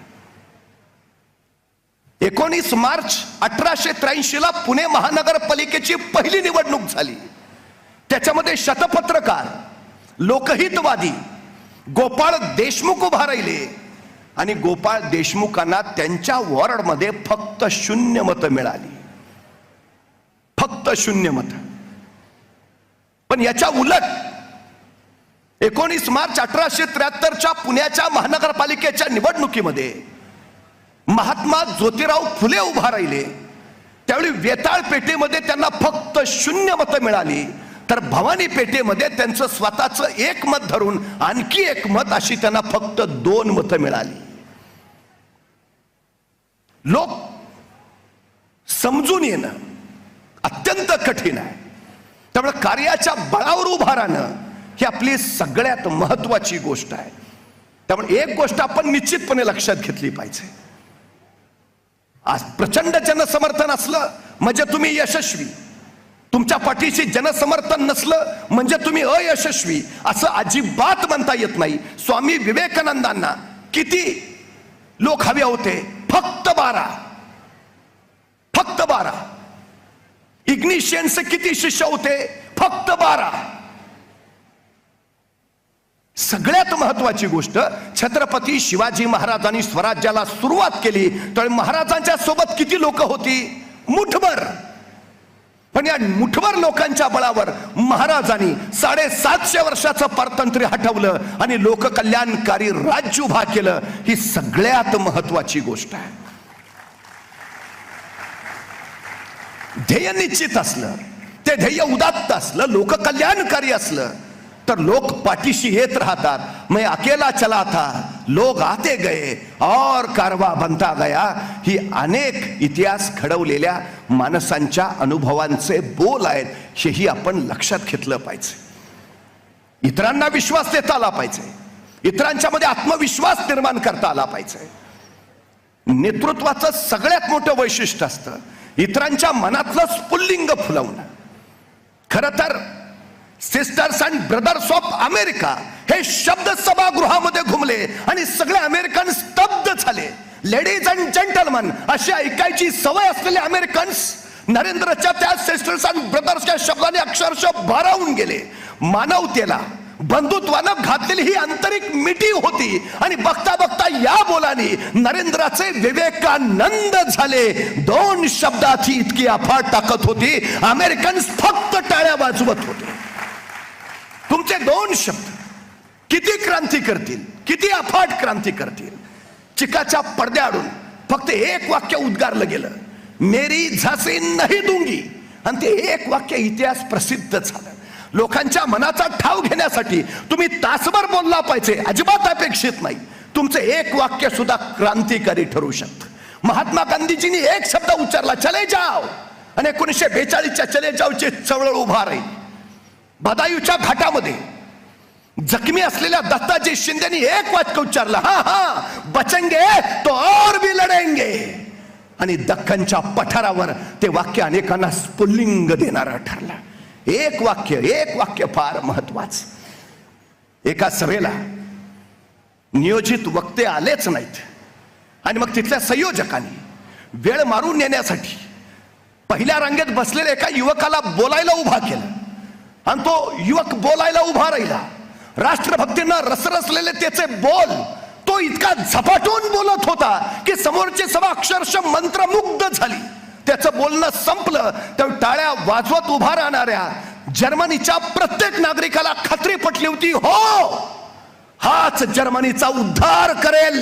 19 मार्च 1883 ला पुणे महानगरपालिकेची पहिली निवडणूक झाली. त्याच्यामध्ये शतपत्रकार, लोकहितवादी गोपाळ देशमुख उभा राहिले आणि गोपाळ देशमुखांना त्यांच्या वॉर्डमध्ये फक्त 0 मतं मिळाली. फक्त 0 मतं. पण याच्या उलट 19 मार्च 1873च्या पुण्याच्या महानगरपालिकेच्या निवडणुकीमध्ये महात्मा ज्योतिराव फुले उभा राहिले. त्यावेळी वेताळ पेठेमध्ये त्यांना फक्त 0 मतं मिळाली, तर भवानी पेठेमध्ये त्यांचं स्वतःचं 1 मत धरून आणखी 1 मत अशी त्यांना फक्त 2 मतं मिळाली. लोक समजून येणं अत्यंत कठीण आहे. त्यामुळे कार्याच्या बळावर उभा राहणं ही आपली सगळ्यात महत्वाची गोष्ट आहे. त्यामुळे एक गोष्ट आपण निश्चितपणे लक्षात घेतली पाहिजे. आज प्रचंड जनसमर्थन असलं म्हणजे तुम्ही यशस्वी, तुमच्या पाठीशी जनसमर्थन नसलं म्हणजे तुम्ही अयशस्वी, असं अजिबात म्हणता येत नाही. स्वामी विवेकानंदांना किती लोक हवे होते? फक्त 12. फक्त 12. इग्निशियनचे किती शिष्य होते? फक्त 12. सगळ्यात महत्वाची गोष्ट, छत्रपती शिवाजी महाराजांनी स्वराज्याला सुरुवात केली तर महाराजांच्या सोबत किती लोक होती? मुठभर. पण या मुठभर लोकांच्या बळावर महाराजांनी 750 वर्षाचं पारतंत्र्य हटवलं आणि लोककल्याणकारी राज्य उभा केलं. ही सगळ्यात महत्वाची गोष्ट आहे. ध्येय निश्चित असलं, ते ध्येय उदात्त असलं, लोककल्याणकारी असलं तर लोक पाठीशी येत राहतात. मैं अकेला चला था, लोग आते गए और कारवा बनता गया. ही अनेक इतिहास घडवलेल्या माणसांच्या अनुभवांचे बोल आहेत. हेही आपण लक्षात घेतलं पाहिजे. इतरांना विश्वास देता आला पाहिजे, इतरांच्या मध्ये आत्मविश्वास निर्माण करता आला पाहिजे. नेतृत्वाचं सगळ्यात मोठं वैशिष्ट्य असतं इतरांच्या मनातलं स्फुल्लिंग फुलवणं. खरं तर sisters and brothers of America हे शब्द सभागृहामध्ये घुमले आणि सगळे अमेरिकन स्तब्ध झाले. लेडीज अँड जेंटलमन अशी ऐकायची सवय असलेले अमेरिकन्स नरेंद्रच्या त्या सिस्टर्स अँड ब्रदर्सच्या शब्दाने अक्षरशः भारावून गेले. मानवतेला, बंधुत्वानं घातलेली ही आंतरिक मिठी होती. आणि बघता बघता या बोलानी नरेंद्राचे विवेकानंद झाले. 2 शब्दात ही इतकी अफाट ताकद होती. अमेरिकन फक्त टाळ्या वाजवत होते. तुमचे 2 शब्द किती क्रांती करतील, किती अफाट क्रांती करतील. चिकाच्या पडद्याआडून फक्त एक वाक्य उद्गारलं गेलं, मेरी झांसी नाही दूंगी. आणि ते एक वाक्य इतिहास प्रसिद्ध झालं. लोकांच्या मनाचा ठाव घेण्यासाठी तुम्ही तासभर बोलला पाहिजे, अजिबात अपेक्षित नाही. तुमचं एक वाक्य सुद्धा क्रांतिकारी ठरू शकतं. महात्मा गांधीजींनी एक शब्द उच्चारला, चले जाओ, आणि 1942च्या चले जाओची चळवळ उभा राहील. बदायूच्या घाटामध्ये जखमी असलेल्या दत्ताजी शिंदेनी एक वाक्य उच्चारलं, हा हा बचेंगे तो और भी लढेंगे. आणि दख्खनच्या पठारावर ते वाक्य अनेकांना स्फुल्लिंग देणारं ठरलं. एक वाक्य फार महत्वाचं. एका सभेला नियोजित वक्ते आलेच नाहीत. आणि मग तिथल्या संयोजकांनी वेळ मारून नेण्यासाठी पहिल्या रांगेत बसलेल्या एका युवकाला बोलायला उभा केलं. आणि तो युवक बोलायला उभा राहिला. राष्ट्रभक्तीनं रसरसलेले त्याचे बोल तो इतका झपाटून बोलत होता की समोरची सभा अक्षरशः मंत्रमुग्ध झाली. त्याचं बोलणं संपलं तर टाळ्या वाजवत उभा राहणाऱ्या जर्मनीच्या प्रत्येक नागरिकाला खात्री पटली होती, हो हाच जर्मनीचा उद्धार करेल.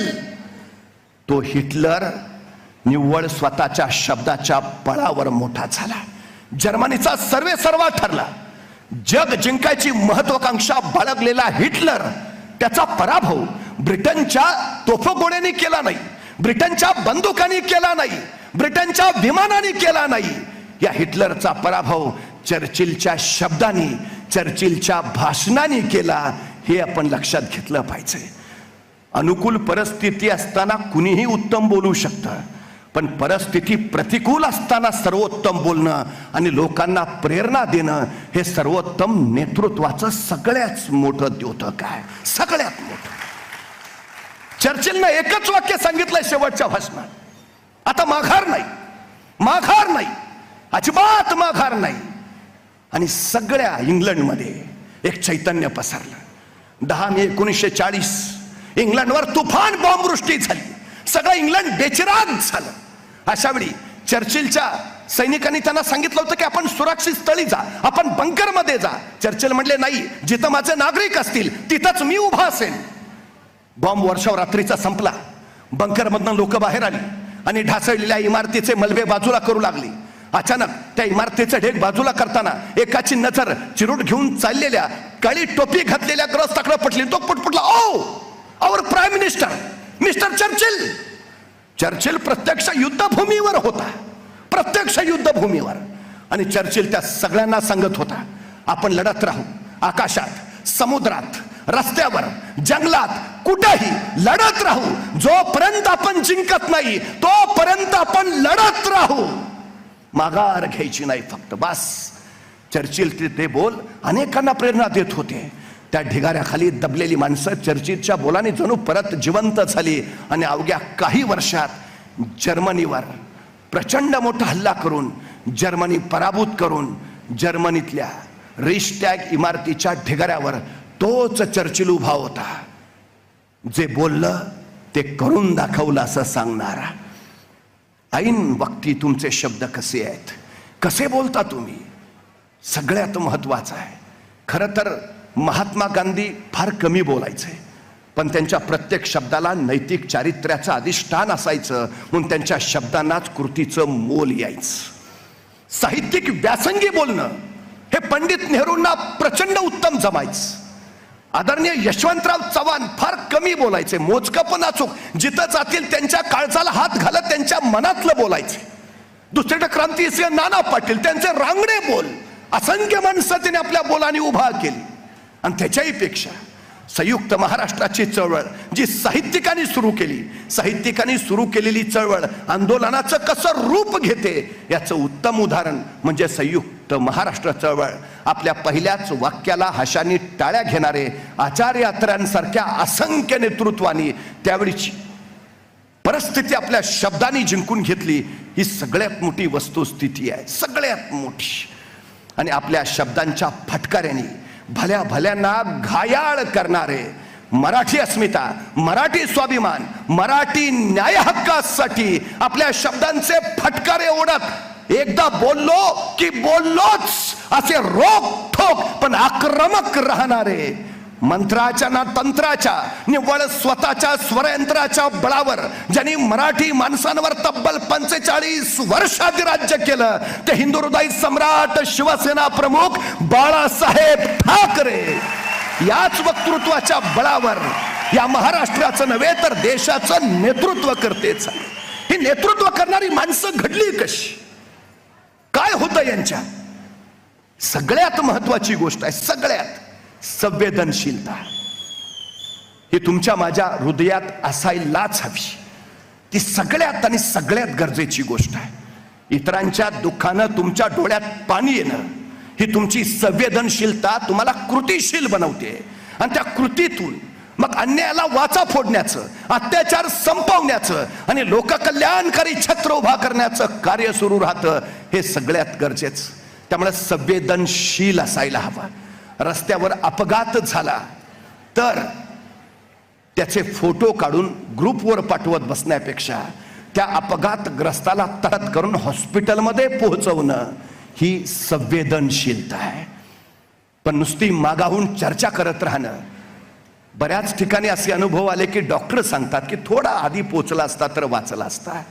तो हिटलर निव्वळ स्वतःच्या शब्दाच्या बळावर मोठा झाला. जर्मनीचा सर्वेसर्वा ठरला. जग जिंकायची महत्वाकांक्षा बाळगलेला हिटलर, त्याचा पराभव ब्रिटनच्या तोफगोळ्यांनी केला नाही, ब्रिटनच्या बंदुकांनी केला नाही, ब्रिटनच्या विमानांनी केला नाही. या हिटलरचा पराभव चर्चिलच्या शब्दांनी, चर्चिलच्या भाषणांनी केला. हे आपण लक्षात घेतलं पाहिजे. अनुकूल परिस्थिती असताना कुणीही उत्तम बोलू शकतं, पण परिस्थिती प्रतिकूल असताना सर्वोत्तम बोलणं आणि लोकांना प्रेरणा देणं हे सर्वोत्तम नेतृत्वाचं सगळ्यात मोठं द्योतक आहे. सगळ्यात मोठं. चर्चिलनं एकच वाक्य सांगितलंय शेवटच्या भाषणात, आता माघार नाही, माघार नाही, अजिबात माघार नाही. आणि सगळ्या इंग्लंडमध्ये एक चैतन्य पसरलं. 10 मे 1940 इंग्लंडवर तुफान बॉम्बवृष्टी झाली. सगळं इंग्लंड बेचिराग झालं. अशा वेळी चर्चिलच्या सैनिकांनी त्यांना सांगितलं होतं की आपण सुरक्षित स्थळी जा, आपण बंकर मध्ये जा. चर्चिल म्हणले, नाही, जिथं माझे नागरिक असतील तिथंच मी उभा असेल. बॉम्ब वर्षाव रात्रीचा संपला. बंकर मधनं लोक बाहेर आली आणि ढासळलेल्या इमारतीचे मलबे बाजूला करू लागली. अचानक त्या इमारतीचे ढेग बाजूला करताना एकाची नजर चिरूट घेऊन चाललेल्या काळी टोपी घातलेल्या ग्रस्ताकडे पटली. तो पुटपुटला, oh our prime minister mister Churchill. Churchill प्रत्यक्ष युद्धभूमीवर होता, प्रत्यक्ष युद्धभूमीवर. आणि चर्चिल त्या सगळ्यांना सांगत होता, आपण लढत राहू, आकाशात, समुद्रात, रस्त्यावर, जंगलात, कुठेही लढत राहू. जोपर्यंत आपण जिंकत नाही तोपर्यंत आपण लढत राहू. माघार घ्यायची नाही फक्त, बस. चर्चिल ते बोल अनेकांना प्रेरणा देत होते. त्या ढिगाऱ्याखाली दबलेली माणसं चर्चिलच्या बोलाने जणू परत जिवंत झाली. आणि अवघ्या काही वर्षात जर्मनीवर प्रचंड मोठा हल्ला करून, जर्मनी पराभूत करून, जर्मनीतल्या रिस्टॅग इमारतीच्या ढिगाऱ्यावर तोच चर्चिल उभा होता, जे बोललं ते करून दाखवलं असं सांगणारा. ऐन वक्ती तुमचे शब्द कसे आहेत, कसे बोलता तुम्ही, सगळ्यात महत्वाचं आहे. खरं तर महात्मा गांधी फार कमी बोलायचे, पण त्यांच्या प्रत्येक शब्दाला नैतिक चारित्र्याचं अधिष्ठान असायचं. म्हणून त्यांच्या शब्दांनाच कृतीचं मोल यायचं. साहित्यिक व्यासंगी बोलणं हे पंडित नेहरूंना प्रचंड उत्तम जमायचं. आदरणीय यशवंतराव चव्हाण फार कमी बोलायचे, मोजकं पण अचूक, जिथं जातील त्यांच्या काळजाला हात घालत त्यांच्या मनातलं बोलायचे. दुसरीकडे क्रांतिसिंह नाना पाटील, त्यांचे रांगडे बोल, असंख्य माणसं त्यांनी आपल्या बोलाने उभा केली. आणि त्याच्याही पेक्षा संयुक्त महाराष्ट्राची चळवळ जी साहित्यिकांनी सुरू केली, साहित्यिकांनी सुरू केलेली चळवळ आंदोलनाचं कसं रूप घेते याचं उत्तम उदाहरण म्हणजे संयुक्त महाराष्ट्र चळवळ. आपल्या पहिल्याच वाक्याला हशानी टाळ्या घेणारे आचार्य अत्र्यांसारख्या असंख्य नेतृत्वानी त्यावेळीची परिस्थिती आपल्या शब्दांनी जिंकून घेतली. ही सगळ्यात मोठी वस्तुस्थिती आहे, सगळ्यात मोठी. आणि आपल्या शब्दांच्या फटकाऱ्यांनी भल्या भल्यांना घायाळ करणारे, मराठी अस्मिता, मराठी स्वाभिमान, मराठी न्याय हक्कासाठी आपल्या शब्दांचे फटकारे ओढत एकदा बोललो की बोललोच असे रोखठोक पण आक्रमक राहणारे, मंत्राच्या ना तंत्राच्या निव्वळ स्वतःच्या स्वरयंत्राच्या बळावर ज्यांनी मराठी माणसांवर तब्बल 45 वर्ष राज्य केलं, ते हिंदू हृदय सम्राट शिवसेना प्रमुख बाळासाहेब ठाकरे याच वक्तृत्वाच्या बळावर या महाराष्ट्राचं नव्हे तर देशाचं नेतृत्व करतेच. ही नेतृत्व करणारी माणसं घडली कशी, काय होतं यांच्या? सगळ्यात महत्वाची गोष्ट आहे, सगळ्यात संवेदनशीलता. ही तुमच्या माझ्या हृदयात असायलाच हवी. ती सगळ्यात आणि सगळ्यात गरजेची गोष्ट आहे. इतरांच्या दुःखानं तुमच्या डोळ्यात पाणी येणं ही तुमची संवेदनशीलता तुम्हाला कृतिशील बनवते. आणि त्या कृतीतून मग अन्यायाला वाचा फोडण्याचं, अत्याचार संपवण्याचं आणि लोककल्याणकारी छत्र उभा करण्याचं कार्य सुरू राहतं. हे सगळ्यात गरजेचं. त्यामुळे संवेदनशील असायला हवा. रस्त्यावर अपघात झाला तर त्याचे फोटो काढून ग्रुपवर पाठवत बसण्यापेक्षा त्या अपघातग्रस्ताला तडक करून हॉस्पिटलमध्ये पोहोचवणं ही संवेदनशीलता आहे. पण नुसती मागाहून चर्चा करत राहणं. बऱ्याच ठिकाणी असे अनुभव आले की डॉक्टर सांगतात की थोडा आधी पोहोचला असता तर वाचला असता,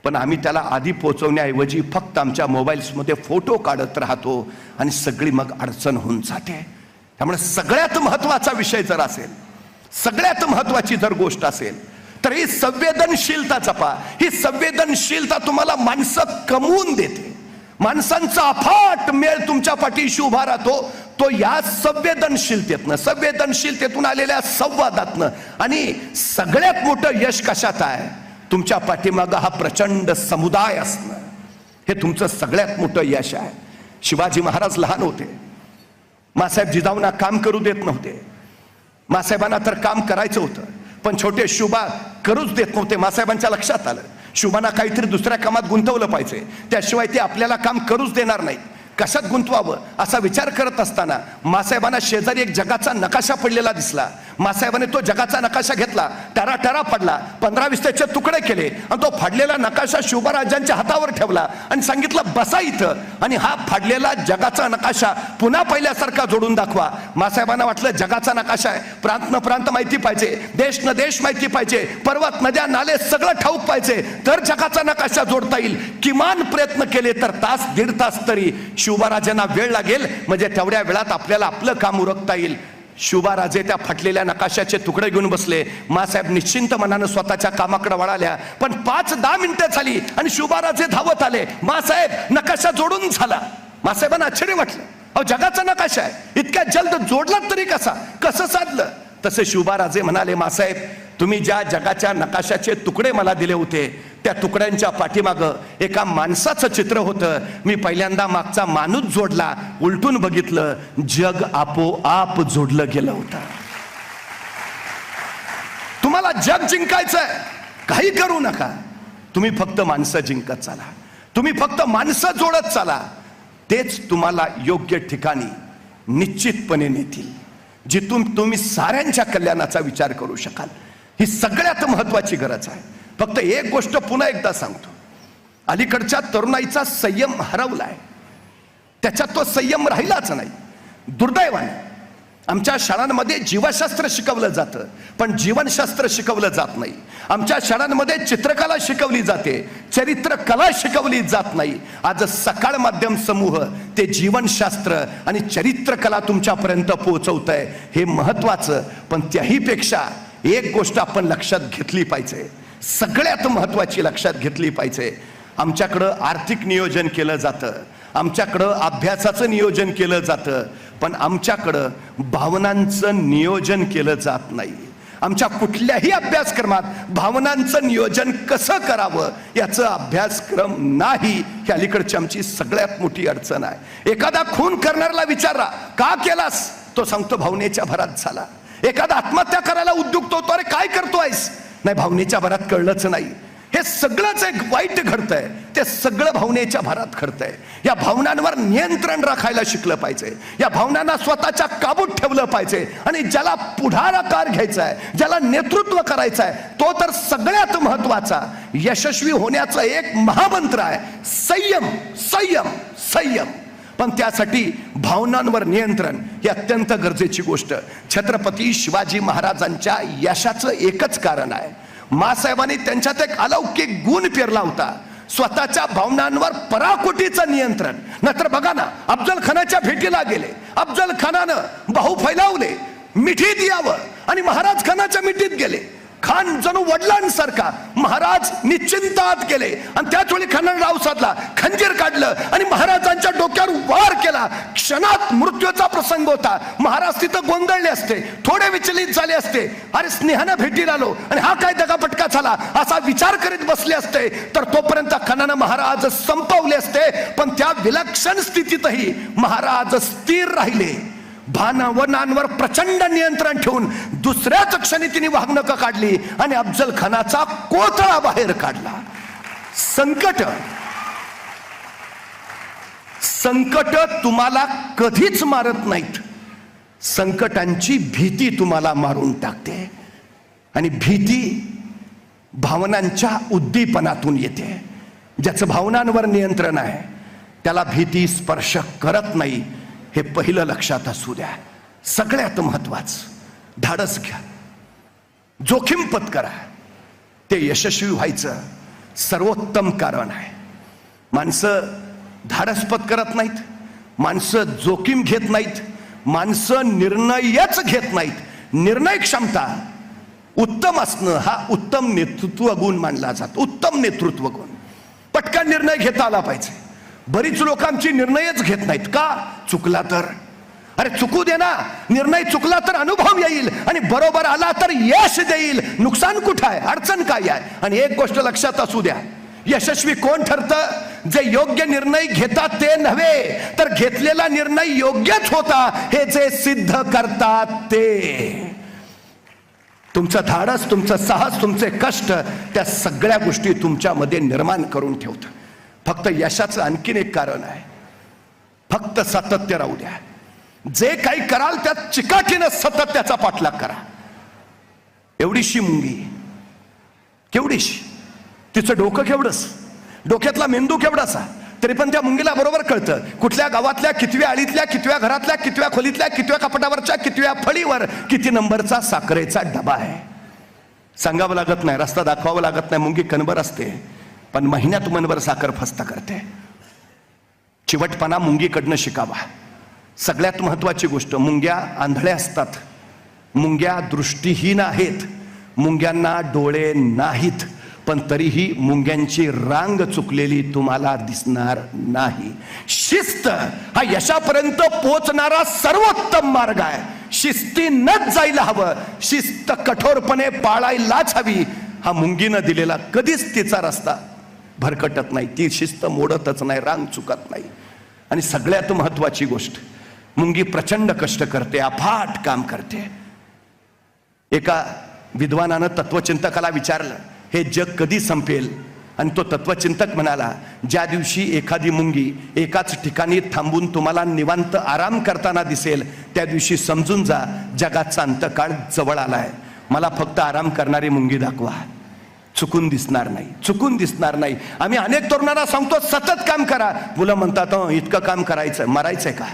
पण आम्ही त्याला आधी पोहोचवण्याऐवजी फक्त आमच्या मोबाईल्समध्ये फोटो काढत राहतो आणि सगळी मग अडचण होऊन जाते. त्यामुळे सगळ्यात महत्वाचा विषय जर असेल, सगळ्यात महत्वाची जर गोष्ट असेल तर ही संवेदनशीलता जपा. ही संवेदनशीलता तुम्हाला माणसं कमवून देते. माणसांचा अफाट मेळ तुमच्या पाठीशी उभा राहतो तो या संवेदनशीलतेतनं, संवेदनशीलतेतून आलेल्या संवादातनं. आणि सगळ्यात मोठं यश कशात आहे? तुमच्या पाठीमागं हा प्रचंड समुदाय असणं, हे तुमचं सगळ्यात मोठं यश आहे. शिवाजी महाराज लहान होते, मासाहेब जिजाऊंना काम करू देत नव्हते. मासाहेबांना तर काम करायचं होतं पण छोटे शुभा करूच देत नव्हते. मासाहेबांच्या लक्षात आलं शुभांना काहीतरी दुसऱ्या कामात गुंतवलं पाहिजे, त्याशिवाय ते आपल्याला काम करूच देणार नाही. कशात गुंतवावं असा विचार करत असताना मासाहेबांना शेजारी एक जगाचा नकाशा पडलेला दिसला. मासाहेबाने तो जगाचा नकाशा घेतला, टरा फाडला, 15-20 त्याचे तुकडे केले आणि तो फाडलेला नकाशा शिवराजांच्या हातावर ठेवला आणि सांगितलं बसा इथं आणि हा फाडलेला जगाचा नकाशा पुन्हा पहिल्यासारखा जोडून दाखवा. मासाहेबांना वाटलं जगाचा नकाशा आहे, प्रांत न प्रांत माहिती पाहिजे, देश न देश माहिती पाहिजे, पर्वत नद्या नाले सगळं ठाऊक पाहिजे तर जगाचा नकाशा जोडता येईल. किमान प्रयत्न केले तर तास 1.5 तास तरी शिवराजांना वेळ लागेल, म्हणजे तेवढ्या वेळात आपल्याला आपलं काम उरकता येईल. शिवराजे त्या फाटलेल्या नकाशाचे तुकडे घेऊन बसले. मासाहेब निश्चिंत मनानं स्वतःच्या कामाकडे वळाल्या. पण 5-10 मिनिटं झाली आणि शिवराजे धावत आले. मासाहेब नकाशा जोडून झाला. मासाहेबांना आश्चर्य वाटलं, अहो जगाचा नकाशा आहे, इतक्या जलद जोडला तरी कसं साधलं? तसे शिवराजे म्हणाले, मासाहेब तुम्ही ज्या जगाच्या नकाशाचे तुकडे मला दिले होते त्या तुकड्यांच्या पाठीमागं एका माणसाचं चित्र होतं. मी पहिल्यांदा मागचा माणूस जोडला, उलटून बघितलं जग आपोआप जोडलं गेलं होतं. तुम्हाला जग जिंकायचंय, काही करू नका, तुम्ही फक्त माणसं जिंकत चाला, तुम्ही फक्त माणसं जोडत चाला, तेच तुम्हाला योग्य ठिकाणी निश्चितपणे नेतील, जिथून तुम्ही साऱ्यांच्या कल्याणाचा विचार करू शकाल. ही सगळ्यात महत्वाची गरज आहे. फक्त एक गोष्ट पुन्हा एकदा सांगतो, अलीकडच्या तरुणाईचा संयम हरवलाय, त्याच्यात तो संयम राहिलाच नाही. दुर्दैवाने आमच्या शाळांमध्ये जीवशास्त्र शिकवलं जातं पण जीवनशास्त्र शिकवलं जात नाही. आमच्या शाळांमध्ये चित्रकला शिकवली जाते, चरित्रकला शिकवली जात नाही. आज सकाळ माध्यम समूह ते जीवनशास्त्र आणि चरित्रकला तुमच्यापर्यंत पोहोचवतंय, हे महत्वाचं. पण त्याहीपेक्षा एक गोष्ट आपण लक्षात घेतली पाहिजे, सगळ्यात महत्वाची लक्षात घेतली पाहिजे. आमच्याकडं आर्थिक नियोजन केलं जातं, आमच्याकडं अभ्यासाचं नियोजन केलं जातं, पण आमच्याकडं भावनांचं नियोजन केलं जात नाही. आमच्या कुठल्याही अभ्यासक्रमात भावनांचं नियोजन कसं करावं याचा अभ्यासक्रम नाही. ही अलीकडची आमची सगळ्यात मोठी अडचण आहे. एखादा खून करणाऱ्याला विचारा का केलास, तो सांगतो भावनेच्या भरात झाला. एखादा आत्महत्या करायला उद्युक्त होतो, अरे काय करतोयस, नाही भावनेच्या भरात कळलंच नाही. हे सगळंच एक वाईट घडतंय, ते सगळं भावनेच्या भरात घडतंय. या भावनांवर नियंत्रण राखायला शिकलं पाहिजे, या भावनांना स्वतःच्या काबूत ठेवलं पाहिजे. आणि ज्याला पुढाकार घ्यायचा आहे, ज्याला नेतृत्व करायचं आहे, तो तर सगळ्यात महत्वाचा यशस्वी होण्याचा एक महामंत्र आहे, संयम संयम संयम. पण त्यासाठी भावनांवर नियंत्रण ही अत्यंत गरजेची गोष्ट. छत्रपती शिवाजी महाराजांच्या यशाचं एकच कारण आहे, मासाहेबांनी त्यांच्यात एक अलौकिक गुण पेरला होता, स्वतःच्या भावनांवर पराकोटीचं नियंत्रण. नंतर बघा ना, अफजल खानाच्या भेटीला गेले, अफजल खानानं बाहू फैलावले, मिठीत यावं, आणि महाराज खानाच्या मिठीत गेले. खान जणू वडिलांसारखा, महाराज निश्चिंतात गेले. आणि त्याच वेळी खानानं राव साधला, खंजीर काढलं आणि महाराजांच्या डोक्यावर वार केला. क्षणात मृत्यूचा प्रसंग होता. महाराज तिथं गोंधळले असते, थोडे विचलित झाले असते, अरे स्नेहानं भेटीला आलो आणि हा काय दगापटका झाला असा विचार करीत बसले असते, तर तोपर्यंत खानानं महाराज संपवले असते. पण त्या विलक्षण स्थितीतही महाराज स्थिर राहिले, भावनांवर प्रचंड नियंत्रण ठेवून दुसऱ्याच क्षणी तिने वाघनकं काढली आणि अफजल खानाचा कोथळा बाहेर काढला. संकट तुम्हाला कधीच मारत नाहीत, संकटांची भीती तुम्हाला मारून टाकते. आणि भीती भावनांच्या उद्दीपनातून येते. ज्याचं भावनांवर नियंत्रण आहे त्याला भीती स्पर्श करत नाही, हे पहिलं लक्षात असू द्या. सगळ्यात महत्वाचं धाडस घ्या, जोखीम पत्करा. ते यशस्वी व्हायचं सर्वोत्तम कारण आहे. माणसं धाडस पत्करत नाहीत, माणसं जोखीम घेत नाहीत, माणसं निर्णयच घेत नाहीत. निर्णय क्षमता उत्तम असणं हा उत्तम नेतृत्व गुण मानला जातो. उत्तम नेतृत्व गुण, पटकन निर्णय घेता आला पाहिजे. बरीच लोक आमची निर्णयच घेत नाहीत. का? चुकला तर, अरे चुकू दे ना, निर्णय चुकला तर अनुभव येईल आणि बरोबर आला तर यश देईल. नुकसान कुठं आहे, अडचण काय आहे? आणि एक गोष्ट लक्षात असू द्या, यशस्वी कोण ठरतं? जे योग्य निर्णय घेतात ते नव्हे, तर घेतलेला निर्णय योग्यच होता हे जे सिद्ध करतात ते. तुमचं धाडस, तुमचं साहस, तुमचे कष्ट, त्या सगळ्या गोष्टी तुमच्यामध्ये निर्माण करून ठेवतं. फक्त यशाचं आणखीन एक कारण आहे, फक्त सातत्य राहू द्या. जे काही कराल त्यात चिकाटीनं सतत त्याचा पाठलाग करा. एवढीशी मुंगी, केवढीशी, तिचं डोकं केवढंच, डोक्यातला मेंदू केवढासा, तरी पण त्या मुंगीला बरोबर कळतं कुठल्या गावातल्या कितव्या आळीतल्या, कितव्या घरातल्या, कितव्या खोलीतल्या, कितव्या कपाटावरच्या, कितव्या फळीवर किती नंबरचा साखरेचा डबा आहे. सांगावं लागत नाही, रस्ता दाखवावं लागत नाही. मुंगी कणभर असते पण महिन्यात मनभर साखर फस्ता करते. चिवटपणा मुंगीकडनं शिकावा. सगळ्यात महत्वाची गोष्ट, मुंग्या आंधळ्या असतात, मुंग्या दृष्टीहीन आहेत, मुंग्यांना डोळे नाहीत, पण तरीही मुंग्यांची रांग चुकलेली तुम्हाला दिसणार नाही. शिस्त हा यशापर्यंत पोहोचणारा सर्वोत्तम मार्ग आहे. शिस्तीनच जायला हवं, शिस्त कठोरपणे पाळायलाच हवी. हा मुंगीनं दिलेला कधीच तिचा रस्ता भरकटत नाही, ती शिस्त मोडतच नाही, रांग चुकत नाही. आणि सगळ्यात महत्वाची गोष्ट, मुंगी प्रचंड कष्ट करते, अफाट काम करते. एका विद्वानानं तत्वचिंतकाला विचारलं, हे जग कधी संपेल? आणि तो तत्वचिंतक म्हणाला, ज्या दिवशी एखादी मुंगी एकाच ठिकाणी थांबून तुम्हाला निवांत आराम करताना दिसेल, त्या दिवशी समजून जा जगाचा अंतकाळ जवळ आलाय. मला फक्त आराम करणारी मुंगी दाखवा, चुकून दिसणार नाही, चुकून दिसणार नाही. आम्ही अनेक तरुणांना सांगतो सतत काम करा. मुलं म्हणतात इतकं काम करायचं, मरायचंय का?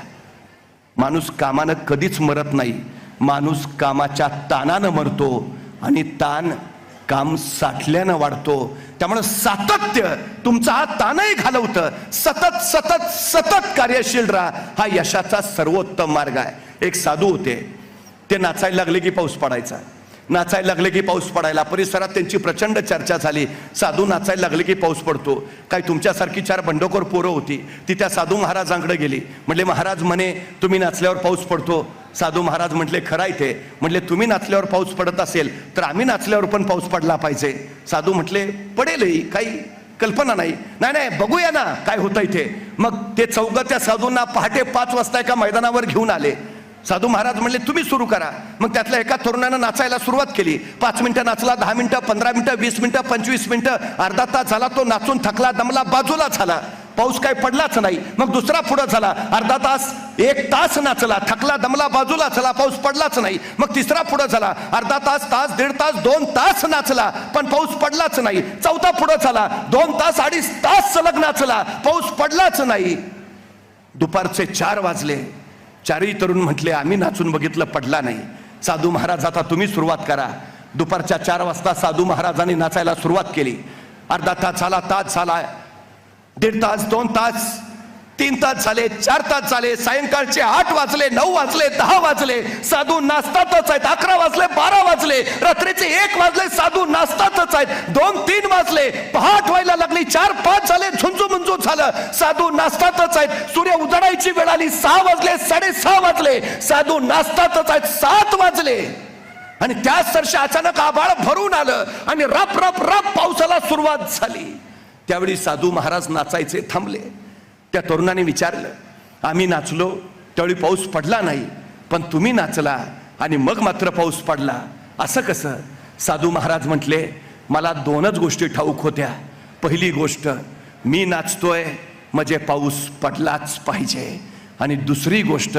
माणूस कामानं कधीच मरत नाही, माणूस कामाच्या ताणानं मरतो आणि ताण काम साठल्यानं वाढतो. त्यामुळे सातत्य तुमचा हा ताणही घालवतं. सतत सतत सतत कार्यशील राहा, हा यशाचा सर्वोत्तम मार्ग आहे. एक साधू होते, ते नाचायला लागले की पाऊस पडायचा, नाचायला लागले की पाऊस पडायला. परिसरात त्यांची प्रचंड चर्चा झाली. साधू नाचायला लागले की पाऊस पडतो. काय तुमच्यासारखी 4 बंडखोर पोरं होती, ती त्या साधू महाराजांकडे गेली. म्हटले, महाराज म्हणे तुम्ही नाचल्यावर पाऊस पडतो. साधू महाराज म्हटले, खरं आहे ते. म्हटले, तुम्ही नाचल्यावर पाऊस पडत असेल तर आम्ही नाचल्यावर पण पाऊस पडला पाहिजे. साधू म्हटले, पडेलही, काही कल्पना नाही. नाही नाही, बघूया ना काय होतं इथे. मग ते चौघं त्या साधूंना पहाटे 5 वाजता एका मैदानावर घेऊन आले साधू महाराज म्हणले तुम्ही सुरू करा. मग त्यातल्या एका तरुणानं नाचायला सुरुवात केली. 5 मिनिटं नाचला, 10 मिनिटं, 15 मिनिटं, 20 मिनिटं, 25 मिनिटं, अर्धा तास झाला. तो नाचून थकला, दमला, बाजूला झाला. पाऊस काय पडलाच नाही. मग दुसरा पुढं झाला, अर्धा तास, 1 तास नाचला, थकला, दमला, बाजूला झाला, पाऊस पडलाच नाही. मग तिसरा पुढं झाला, अर्धा तास, तास, 1.5 तास, 2 तास नाचला, पण पाऊस पडलाच नाही. चौथा पुढं झाला, 2 तास, 2.5 तास सलग नाचला, पाऊस पडलाच नाही. दुपारचे 4 वाजले. 4ही तरुण म्हटले आम्ही नाचून बघितलं, पडला नाही. साधू महाराज आता तुम्ही सुरुवात करा. दुपारच्या 4 वाजता साधू महाराजांनी नाचायला सुरुवात केली. अर्धा तास झाला, तास झाला, 1.5 तास, 2 तास, 3 तास झाले, 4 तास झाले. सायंकाळचे 8 वाजले, 9 वाजले, 10 वाजले, साधू नाचतातच आहेत. 11 वाजले, 12 वाजले, रात्रीचे 1 वाजले, साधू नाचतातच आहेत. 2-3 वाजले, पहाट व्हायला लागली. 4-5 झाले, झुंजू मुंजू झालं, साधू नाचतातच आहेत. सूर्य उजाडायची वेळ आली. 6 वाजले, 6:30 वाजले, साधू नाचतातच आहेत. 7 वाजले आणि त्याच वर्षी अचानक आभाळ भरून आलं आणि रप रप रप पावसाला सुरुवात झाली. त्यावेळी साधू महाराज नाचायचे थांबले. त्या तरुणाने विचारलं, आम्ही नाचलो त्यावेळी पाऊस पडला नाही, पण तुम्ही नाचला आणि मग मात्र पाऊस पडला, असं कसं? साधू महाराज म्हटले, मला 2च गोष्टी ठाऊक होत्या. पहिली गोष्ट, मी नाचतोय म्हणजे पाऊस पडलाच पाहिजे. आणि दुसरी गोष्ट,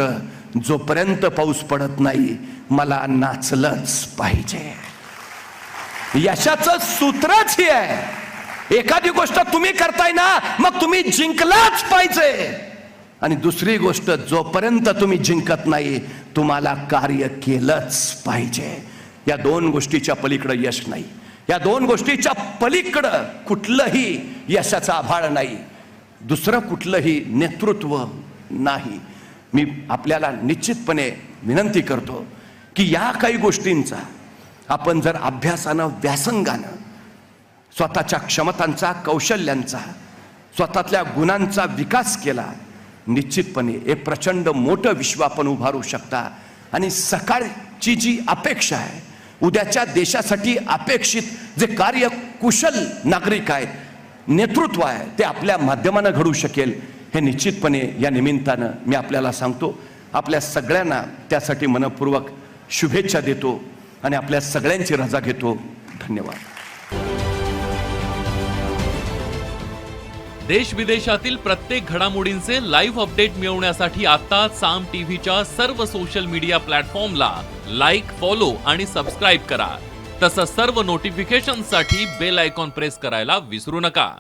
जोपर्यंत पाऊस पडत नाही मला नाचलंच पाहिजे. यशाचं सूत्रच हे आहे. एखादी गोष्ट तुम्ही करताय ना, मग तुम्ही जिंकलाच पाहिजे. आणि दुसरी गोष्ट, जोपर्यंत तुम्ही जिंकत नाही तुम्हाला कार्य केलंच पाहिजे. या 2 गोष्टीच्या पलीकडे यश नाही. या 2 गोष्टीच्या पलीकडं कुठलंही यशाचा आभाळ नाही, दुसरं कुठलंही नेतृत्व नाही. मी आपल्याला निश्चितपणे विनंती करतो की या काही गोष्टींचा आपण जर अभ्यासानं, व्यासंगानं, स्वतःच्या क्षमतांचा, कौशल्यांचा, स्वतःतल्या गुणांचा विकास केला, निश्चितपणे एक प्रचंड मोठं विश्व आपण उभारू शकता. आणि सकाळची जी अपेक्षा आहे, उद्याच्या देशासाठी अपेक्षित जे कार्य कुशल नागरिक आहेत, नेतृत्व आहे, ते आपल्या माध्यमानं घडू शकेल हे निश्चितपणे या निमित्तानं मी आपल्याला सांगतो. आपल्या सगळ्यांना त्यासाठी मनपूर्वक शुभेच्छा देतो आणि आपल्या सगळ्यांची रजा घेतो. धन्यवाद. देश विदेशातील प्रत्येक घडामोडींचे लाईव्ह अपडेट मिळवण्यासाठी आता साम टीव्हीच्या सर्व सोशल मीडिया प्लॅटफॉर्मला लाईक, फॉलो आणि सबस्क्राईब करा. तसंच सर्व नोटिफिकेशनसाठी बेल आयकॉन प्रेस करायला विसरू नका.